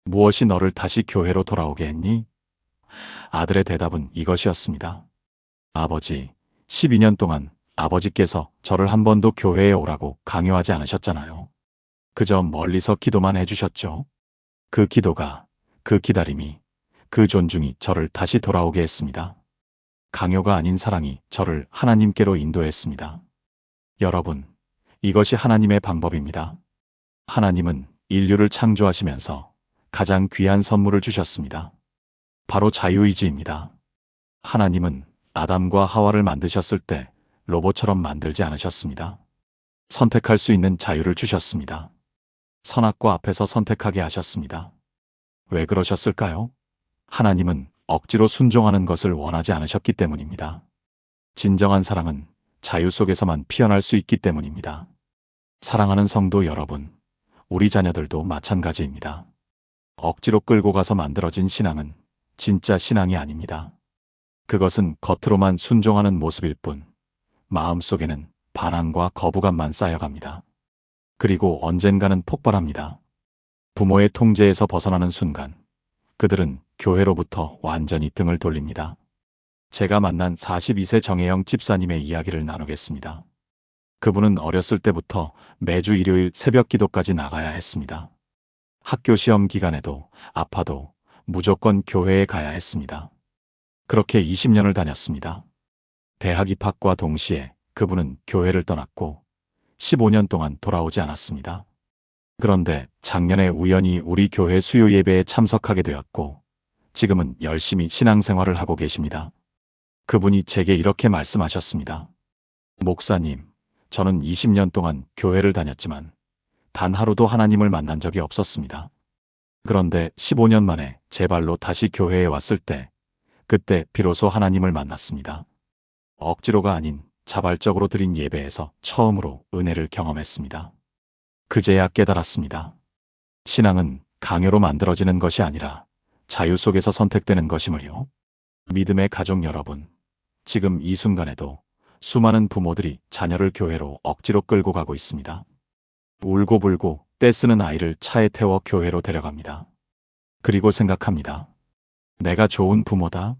무엇이 너를 다시 교회로 돌아오게 했니? 아들의 대답은 이것이었습니다. 아버지, 12년 동안 아버지께서 저를 한 번도 교회에 오라고 강요하지 않으셨잖아요. 그저 멀리서 기도만 해주셨죠. 그 기도가, 그 기다림이, 그 존중이 저를 다시 돌아오게 했습니다. 강요가 아닌 사랑이 저를 하나님께로 인도했습니다. 여러분, 이것이 하나님의 방법입니다. 하나님은 인류를 창조하시면서 가장 귀한 선물을 주셨습니다. 바로 자유의지입니다. 하나님은 아담과 하와를 만드셨을 때 로봇처럼 만들지 않으셨습니다. 선택할 수 있는 자유를 주셨습니다. 선악과 앞에서 선택하게 하셨습니다. 왜 그러셨을까요? 하나님은 억지로 순종하는 것을 원하지 않으셨기 때문입니다. 진정한 사랑은 자유 속에서만 피어날 수 있기 때문입니다. 사랑하는 성도 여러분, 우리 자녀들도 마찬가지입니다. 억지로 끌고 가서 만들어진 신앙은 진짜 신앙이 아닙니다. 그것은 겉으로만 순종하는 모습일 뿐, 마음속에는 반항과 거부감만 쌓여갑니다. 그리고 언젠가는 폭발합니다. 부모의 통제에서 벗어나는 순간, 그들은 교회로부터 완전히 등을 돌립니다. 제가 만난 42세 정혜영 집사님의 이야기를 나누겠습니다. 그분은 어렸을 때부터 매주 일요일 새벽 기도까지 나가야 했습니다. 학교 시험 기간에도 아파도 무조건 교회에 가야 했습니다. 그렇게 20년을 다녔습니다. 대학 입학과 동시에 그분은 교회를 떠났고 15년 동안 돌아오지 않았습니다. 그런데 작년에 우연히 우리 교회 수요 예배에 참석하게 되었고 지금은 열심히 신앙생활을 하고 계십니다. 그분이 제게 이렇게 말씀하셨습니다. 목사님, 저는 20년 동안 교회를 다녔지만 단 하루도 하나님을 만난 적이 없었습니다. 그런데 15년 만에 제 발로 다시 교회에 왔을 때 그때 비로소 하나님을 만났습니다. 억지로가 아닌 자발적으로 드린 예배에서 처음으로 은혜를 경험했습니다. 그제야 깨달았습니다. 신앙은 강요로 만들어지는 것이 아니라 자유 속에서 선택되는 것임을요. 믿음의 가족 여러분, 지금 이 순간에도 수많은 부모들이 자녀를 교회로 억지로 끌고 가고 있습니다. 울고불고 떼쓰는 아이를 차에 태워 교회로 데려갑니다. 그리고 생각합니다. 내가 좋은 부모다.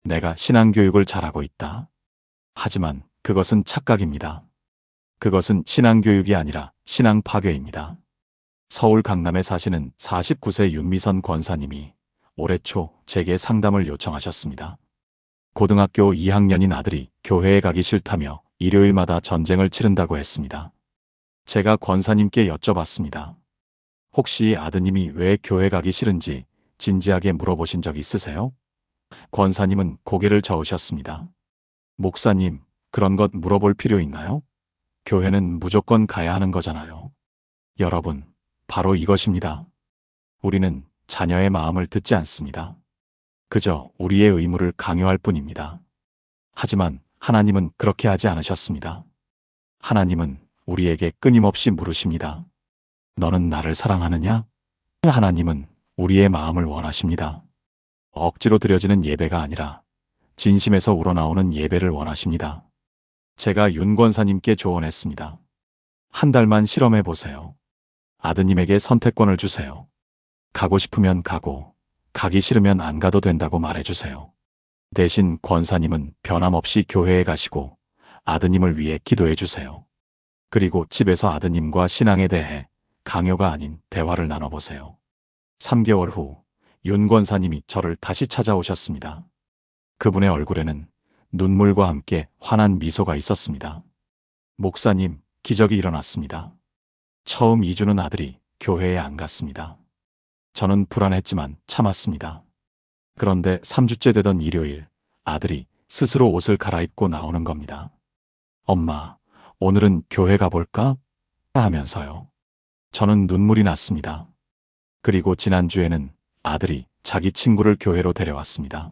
내가 신앙교육을 잘하고 있다. 하지만 그것은 착각입니다. 그것은 신앙교육이 아니라 신앙 파괴입니다. 서울 강남에 사시는 49세 윤미선 권사님이 올해 초 제게 상담을 요청하셨습니다. 고등학교 2학년인 아들이 교회에 가기 싫다며 일요일마다 전쟁을 치른다고 했습니다. 제가 권사님께 여쭤봤습니다. 혹시 아드님이 왜 교회 가기 싫은지 진지하게 물어보신 적 있으세요? 권사님은 고개를 저으셨습니다. 목사님, 그런 것 물어볼 필요 있나요? 교회는 무조건 가야 하는 거잖아요. 여러분, 바로 이것입니다. 우리는 자녀의 마음을 듣지 않습니다. 그저 우리의 의무를 강요할 뿐입니다. 하지만 하나님은 그렇게 하지 않으셨습니다. 하나님은 우리에게 끊임없이 물으십니다. 너는 나를 사랑하느냐? 하나님은 우리의 마음을 원하십니다. 억지로 드려지는 예배가 아니라 진심에서 우러나오는 예배를 원하십니다. 제가 윤 권사님께 조언했습니다. 한 달만 실험해 보세요. 아드님에게 선택권을 주세요. 가고 싶으면 가고, 가기 싫으면 안 가도 된다고 말해주세요. 대신 권사님은 변함없이 교회에 가시고 아드님을 위해 기도해 주세요. 그리고 집에서 아드님과 신앙에 대해 강요가 아닌 대화를 나눠보세요. 3개월 후 윤 권사님이 저를 다시 찾아오셨습니다. 그분의 얼굴에는 눈물과 함께 환한 미소가 있었습니다. 목사님, 기적이 일어났습니다. 처음 2주는 아들이 교회에 안 갔습니다. 저는 불안했지만 참았습니다. 그런데 3주째 되던 일요일, 아들이 스스로 옷을 갈아입고 나오는 겁니다. 엄마, 오늘은 교회 가볼까? 하면서요. 저는 눈물이 났습니다. 그리고 지난주에는 아들이 자기 친구를 교회로 데려왔습니다.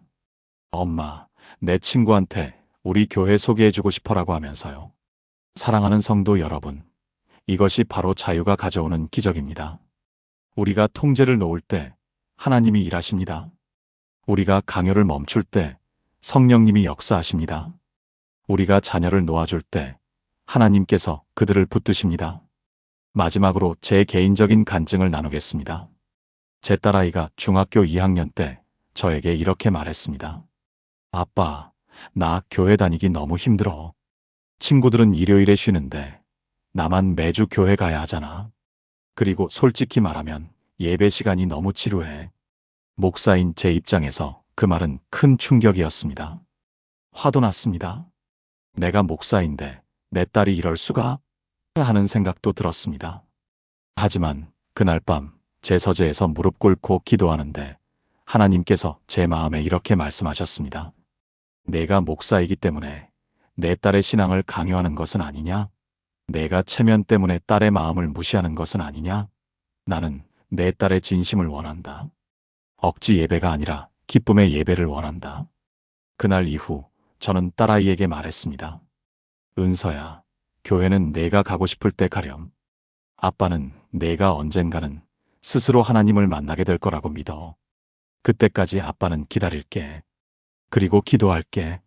엄마, 내 친구한테 우리 교회 소개해주고 싶어라고 하면서요. 사랑하는 성도 여러분, 이것이 바로 자유가 가져오는 기적입니다. 우리가 통제를 놓을 때 하나님이 일하십니다. 우리가 강요를 멈출 때 성령님이 역사하십니다. 우리가 자녀를 놓아줄 때 하나님께서 그들을 붙드십니다. 마지막으로 제 개인적인 간증을 나누겠습니다. 제 딸아이가 중학교 2학년 때 저에게 이렇게 말했습니다. 아빠, 나 교회 다니기 너무 힘들어. 친구들은 일요일에 쉬는데 나만 매주 교회 가야 하잖아. 그리고 솔직히 말하면 예배 시간이 너무 지루해. 목사인 제 입장에서 그 말은 큰 충격이었습니다. 화도 났습니다. 내가 목사인데 내 딸이 이럴 수가? 하는 생각도 들었습니다. 하지만 그날 밤 제 서재에서 무릎 꿇고 기도하는데 하나님께서 제 마음에 이렇게 말씀하셨습니다. 내가 목사이기 때문에 내 딸의 신앙을 강요하는 것은 아니냐? 내가 체면 때문에 딸의 마음을 무시하는 것은 아니냐? 나는 내 딸의 진심을 원한다. 억지 예배가 아니라 기쁨의 예배를 원한다. 그날 이후 저는 딸아이에게 말했습니다. 은서야, 교회는 내가 가고 싶을 때 가렴. 아빠는 내가 언젠가는 스스로 하나님을 만나게 될 거라고 믿어. 그때까지 아빠는 기다릴게. 그리고 기도할게.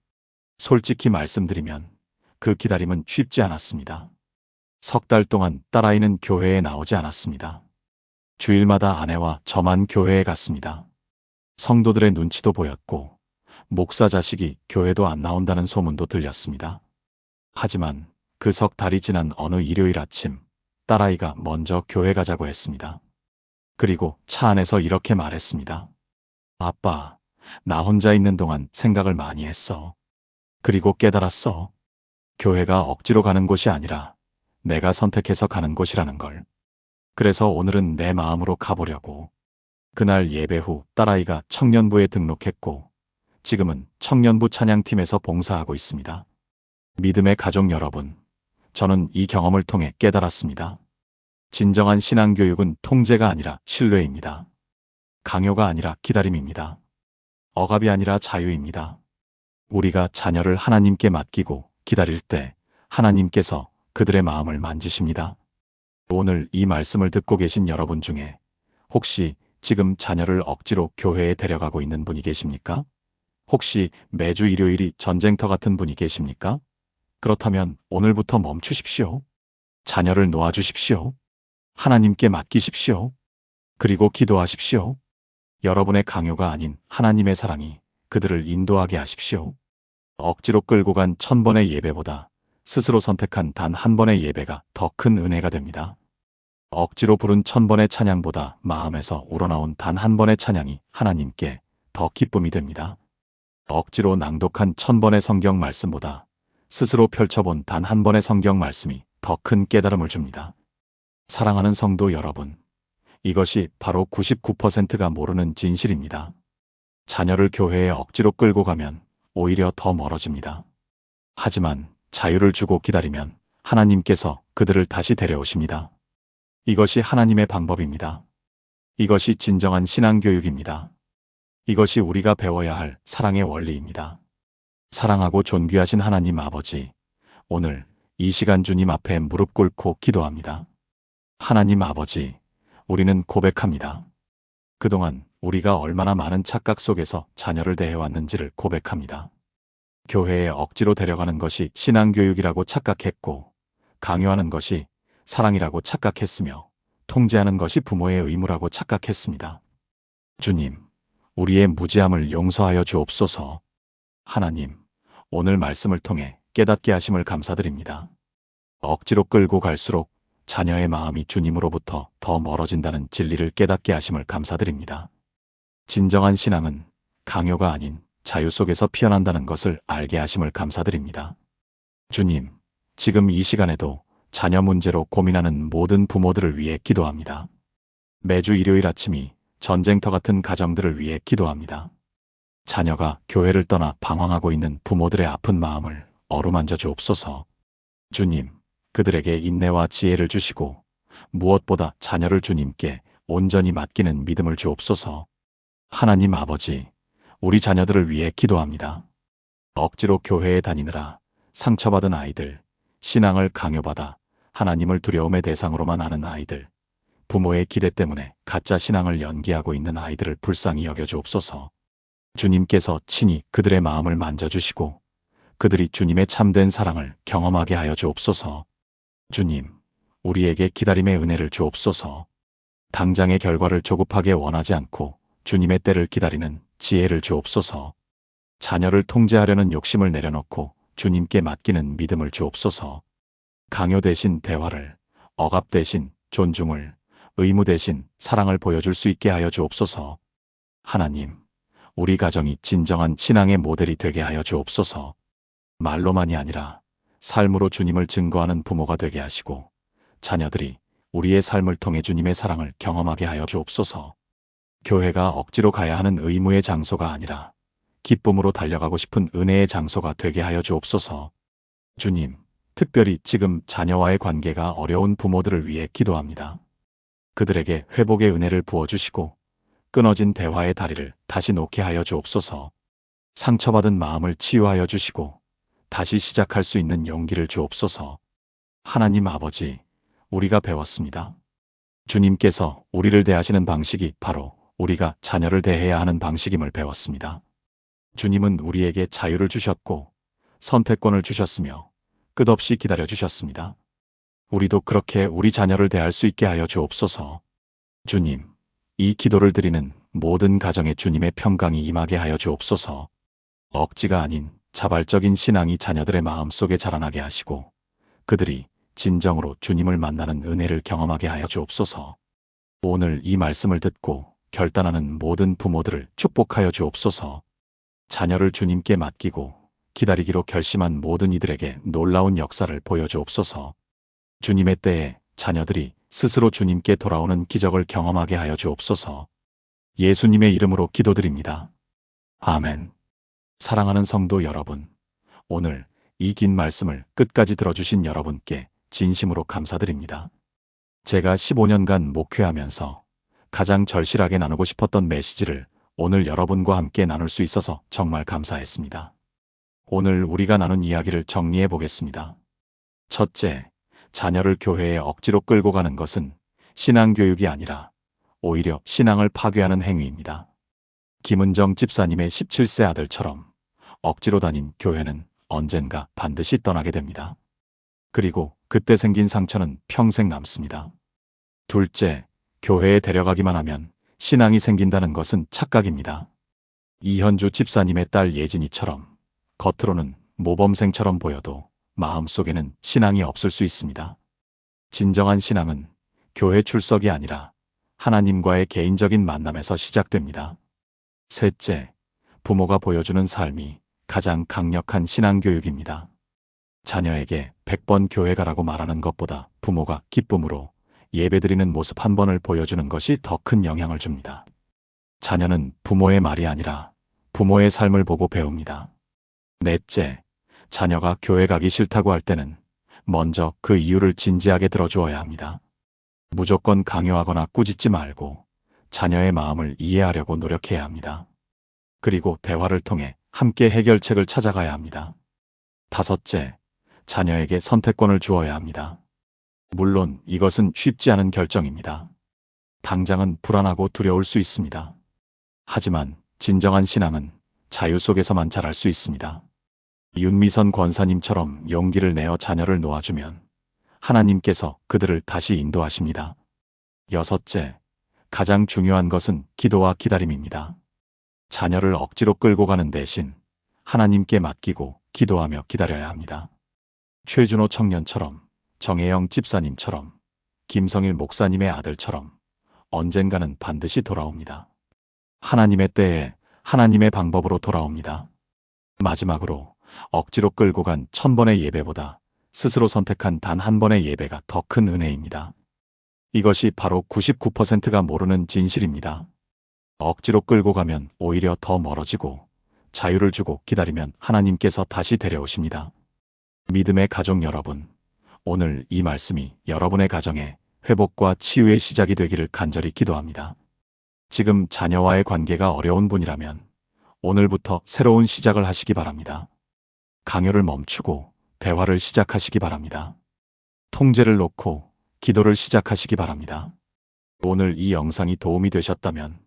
솔직히 말씀드리면 그 기다림은 쉽지 않았습니다. 석 달 동안 딸아이는 교회에 나오지 않았습니다. 주일마다 아내와 저만 교회에 갔습니다. 성도들의 눈치도 보였고 목사 자식이 교회도 안 나온다는 소문도 들렸습니다. 하지만 그 석 달이 지난 어느 일요일 아침 딸아이가 먼저 교회 가자고 했습니다. 그리고 차 안에서 이렇게 말했습니다. 아빠, 나 혼자 있는 동안 생각을 많이 했어. 그리고 깨달았어. 교회가 억지로 가는 곳이 아니라 내가 선택해서 가는 곳이라는 걸. 그래서 오늘은 내 마음으로 가보려고. 그날 예배 후 딸아이가 청년부에 등록했고 지금은 청년부 찬양팀에서 봉사하고 있습니다. 믿음의 가족 여러분, 저는 이 경험을 통해 깨달았습니다. 진정한 신앙교육은 통제가 아니라 신뢰입니다. 강요가 아니라 기다림입니다. 억압이 아니라 자유입니다. 우리가 자녀를 하나님께 맡기고 기다릴 때 하나님께서 그들의 마음을 만지십니다. 오늘 이 말씀을 듣고 계신 여러분 중에 혹시 지금 자녀를 억지로 교회에 데려가고 있는 분이 계십니까? 혹시 매주 일요일이 전쟁터 같은 분이 계십니까? 그렇다면 오늘부터 멈추십시오. 자녀를 놓아주십시오. 하나님께 맡기십시오. 그리고 기도하십시오. 여러분의 강요가 아닌 하나님의 사랑이 그들을 인도하게 하십시오. 억지로 끌고 간 1000번의 예배보다 스스로 선택한 단 한 번의 예배가 더 큰 은혜가 됩니다. 억지로 부른 1000번의 찬양보다 마음에서 우러나온 단 한 번의 찬양이 하나님께 더 기쁨이 됩니다. 억지로 낭독한 1000번의 성경 말씀보다 스스로 펼쳐본 단 한 번의 성경 말씀이 더 큰 깨달음을 줍니다. 사랑하는 성도 여러분, 이것이 바로 99%가 모르는 진실입니다. 자녀를 교회에 억지로 끌고 가면 오히려 더 멀어집니다. 하지만 자유를 주고 기다리면 하나님께서 그들을 다시 데려오십니다. 이것이 하나님의 방법입니다. 이것이 진정한 신앙교육입니다. 이것이 우리가 배워야 할 사랑의 원리입니다. 사랑하고 존귀하신 하나님 아버지, 오늘 이 시간 주님 앞에 무릎 꿇고 기도합니다. 하나님 아버지, 우리는 고백합니다. 그동안 우리가 얼마나 많은 착각 속에서 자녀를 대해왔는지를 고백합니다. 교회에 억지로 데려가는 것이 신앙교육이라고 착각했고, 강요하는 것이 사랑이라고 착각했으며, 통제하는 것이 부모의 의무라고 착각했습니다. 주님, 우리의 무지함을 용서하여 주옵소서. 하나님, 오늘 말씀을 통해 깨닫게 하심을 감사드립니다. 억지로 끌고 갈수록 자녀의 마음이 주님으로부터 더 멀어진다는 진리를 깨닫게 하심을 감사드립니다. 진정한 신앙은 강요가 아닌 자유 속에서 피어난다는 것을 알게 하심을 감사드립니다. 주님, 지금 이 시간에도 자녀 문제로 고민하는 모든 부모들을 위해 기도합니다. 매주 일요일 아침이 전쟁터 같은 가정들을 위해 기도합니다. 자녀가 교회를 떠나 방황하고 있는 부모들의 아픈 마음을 어루만져 주옵소서. 주님, 그들에게 인내와 지혜를 주시고 무엇보다 자녀를 주님께 온전히 맡기는 믿음을 주옵소서. 하나님 아버지, 우리 자녀들을 위해 기도합니다. 억지로 교회에 다니느라 상처받은 아이들, 신앙을 강요받아 하나님을 두려움의 대상으로만 아는 아이들, 부모의 기대 때문에 가짜 신앙을 연기하고 있는 아이들을 불쌍히 여겨주옵소서. 주님께서 친히 그들의 마음을 만져주시고 그들이 주님의 참된 사랑을 경험하게 하여 주옵소서. 주님, 우리에게 기다림의 은혜를 주옵소서. 당장의 결과를 조급하게 원하지 않고 주님의 때를 기다리는 지혜를 주옵소서. 자녀를 통제하려는 욕심을 내려놓고 주님께 맡기는 믿음을 주옵소서. 강요 대신 대화를, 억압 대신 존중을, 의무 대신 사랑을 보여줄 수 있게 하여 주옵소서. 하나님, 우리 가정이 진정한 신앙의 모델이 되게 하여 주옵소서. 말로만이 아니라 삶으로 주님을 증거하는 부모가 되게 하시고 자녀들이 우리의 삶을 통해 주님의 사랑을 경험하게 하여 주옵소서. 교회가 억지로 가야 하는 의무의 장소가 아니라 기쁨으로 달려가고 싶은 은혜의 장소가 되게 하여 주옵소서. 주님, 특별히 지금 자녀와의 관계가 어려운 부모들을 위해 기도합니다. 그들에게 회복의 은혜를 부어주시고 끊어진 대화의 다리를 다시 놓게 하여 주옵소서. 상처받은 마음을 치유하여 주시고 다시 시작할 수 있는 용기를 주옵소서. 하나님 아버지, 우리가 배웠습니다. 주님께서 우리를 대하시는 방식이 바로 우리가 자녀를 대해야 하는 방식임을 배웠습니다. 주님은 우리에게 자유를 주셨고 선택권을 주셨으며 끝없이 기다려 주셨습니다. 우리도 그렇게 우리 자녀를 대할 수 있게 하여 주옵소서. 주님, 이 기도를 드리는 모든 가정에 주님의 평강이 임하게 하여 주옵소서. 억지가 아닌 자발적인 신앙이 자녀들의 마음속에 자라나게 하시고 그들이 진정으로 주님을 만나는 은혜를 경험하게 하여 주옵소서. 오늘 이 말씀을 듣고 결단하는 모든 부모들을 축복하여 주옵소서. 자녀를 주님께 맡기고 기다리기로 결심한 모든 이들에게 놀라운 역사를 보여주옵소서. 주님의 때에 자녀들이 스스로 주님께 돌아오는 기적을 경험하게 하여 주옵소서. 예수님의 이름으로 기도드립니다. 아멘. 사랑하는 성도 여러분, 오늘 이 긴 말씀을 끝까지 들어주신 여러분께 진심으로 감사드립니다. 제가 15년간 목회하면서 가장 절실하게 나누고 싶었던 메시지를 오늘 여러분과 함께 나눌 수 있어서 정말 감사했습니다. 오늘 우리가 나눈 이야기를 정리해 보겠습니다. 첫째, 자녀를 교회에 억지로 끌고 가는 것은 신앙교육이 아니라 오히려 신앙을 파괴하는 행위입니다. 김은정 집사님의 17세 아들처럼 억지로 다닌 교회는 언젠가 반드시 떠나게 됩니다. 그리고 그때 생긴 상처는 평생 남습니다. 둘째, 교회에 데려가기만 하면 신앙이 생긴다는 것은 착각입니다. 이현주 집사님의 딸 예진이처럼 겉으로는 모범생처럼 보여도 마음속에는 신앙이 없을 수 있습니다. 진정한 신앙은 교회 출석이 아니라 하나님과의 개인적인 만남에서 시작됩니다. 셋째, 부모가 보여주는 삶이 가장 강력한 신앙교육입니다. 자녀에게 100번 교회 가라고 말하는 것보다 부모가 기쁨으로 예배드리는 모습 한 번을 보여주는 것이 더 큰 영향을 줍니다. 자녀는 부모의 말이 아니라 부모의 삶을 보고 배웁니다. 넷째, 자녀가 교회 가기 싫다고 할 때는 먼저 그 이유를 진지하게 들어주어야 합니다. 무조건 강요하거나 꾸짖지 말고 자녀의 마음을 이해하려고 노력해야 합니다. 그리고 대화를 통해 함께 해결책을 찾아가야 합니다. 다섯째, 자녀에게 선택권을 주어야 합니다. 물론 이것은 쉽지 않은 결정입니다. 당장은 불안하고 두려울 수 있습니다. 하지만 진정한 신앙은 자유 속에서만 자랄 수 있습니다. 윤미선 권사님처럼 용기를 내어 자녀를 놓아주면 하나님께서 그들을 다시 인도하십니다. 여섯째, 가장 중요한 것은 기도와 기다림입니다. 자녀를 억지로 끌고 가는 대신 하나님께 맡기고 기도하며 기다려야 합니다. 최준호 청년처럼, 정혜영 집사님처럼, 김성일 목사님의 아들처럼 언젠가는 반드시 돌아옵니다. 하나님의 때에 하나님의 방법으로 돌아옵니다. 마지막으로 억지로 끌고 간 1000번의 예배보다 스스로 선택한 단 한 번의 예배가 더 큰 은혜입니다. 이것이 바로 99%가 모르는 진실입니다. 억지로 끌고 가면 오히려 더 멀어지고 자유를 주고 기다리면 하나님께서 다시 데려오십니다. 믿음의 가족 여러분, 오늘 이 말씀이 여러분의 가정에 회복과 치유의 시작이 되기를 간절히 기도합니다. 지금 자녀와의 관계가 어려운 분이라면 오늘부터 새로운 시작을 하시기 바랍니다. 강요를 멈추고 대화를 시작하시기 바랍니다. 통제를 놓고 기도를 시작하시기 바랍니다. 오늘 이 영상이 도움이 되셨다면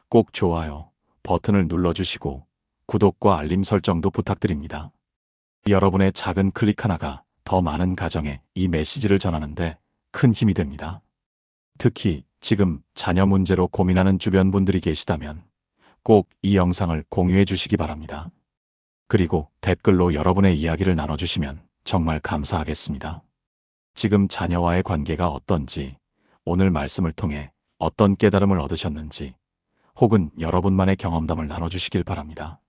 꼭 좋아요 버튼을 눌러주시고 구독과 알림 설정도 부탁드립니다. 여러분의 작은 클릭 하나가 더 많은 가정에 이 메시지를 전하는데 큰 힘이 됩니다. 특히 지금 자녀 문제로 고민하는 주변 분들이 계시다면 꼭 이 영상을 공유해 주시기 바랍니다. 그리고 댓글로 여러분의 이야기를 나눠주시면 정말 감사하겠습니다. 지금 자녀와의 관계가 어떤지, 오늘 말씀을 통해 어떤 깨달음을 얻으셨는지, 혹은 여러분만의 경험담을 나눠주시길 바랍니다.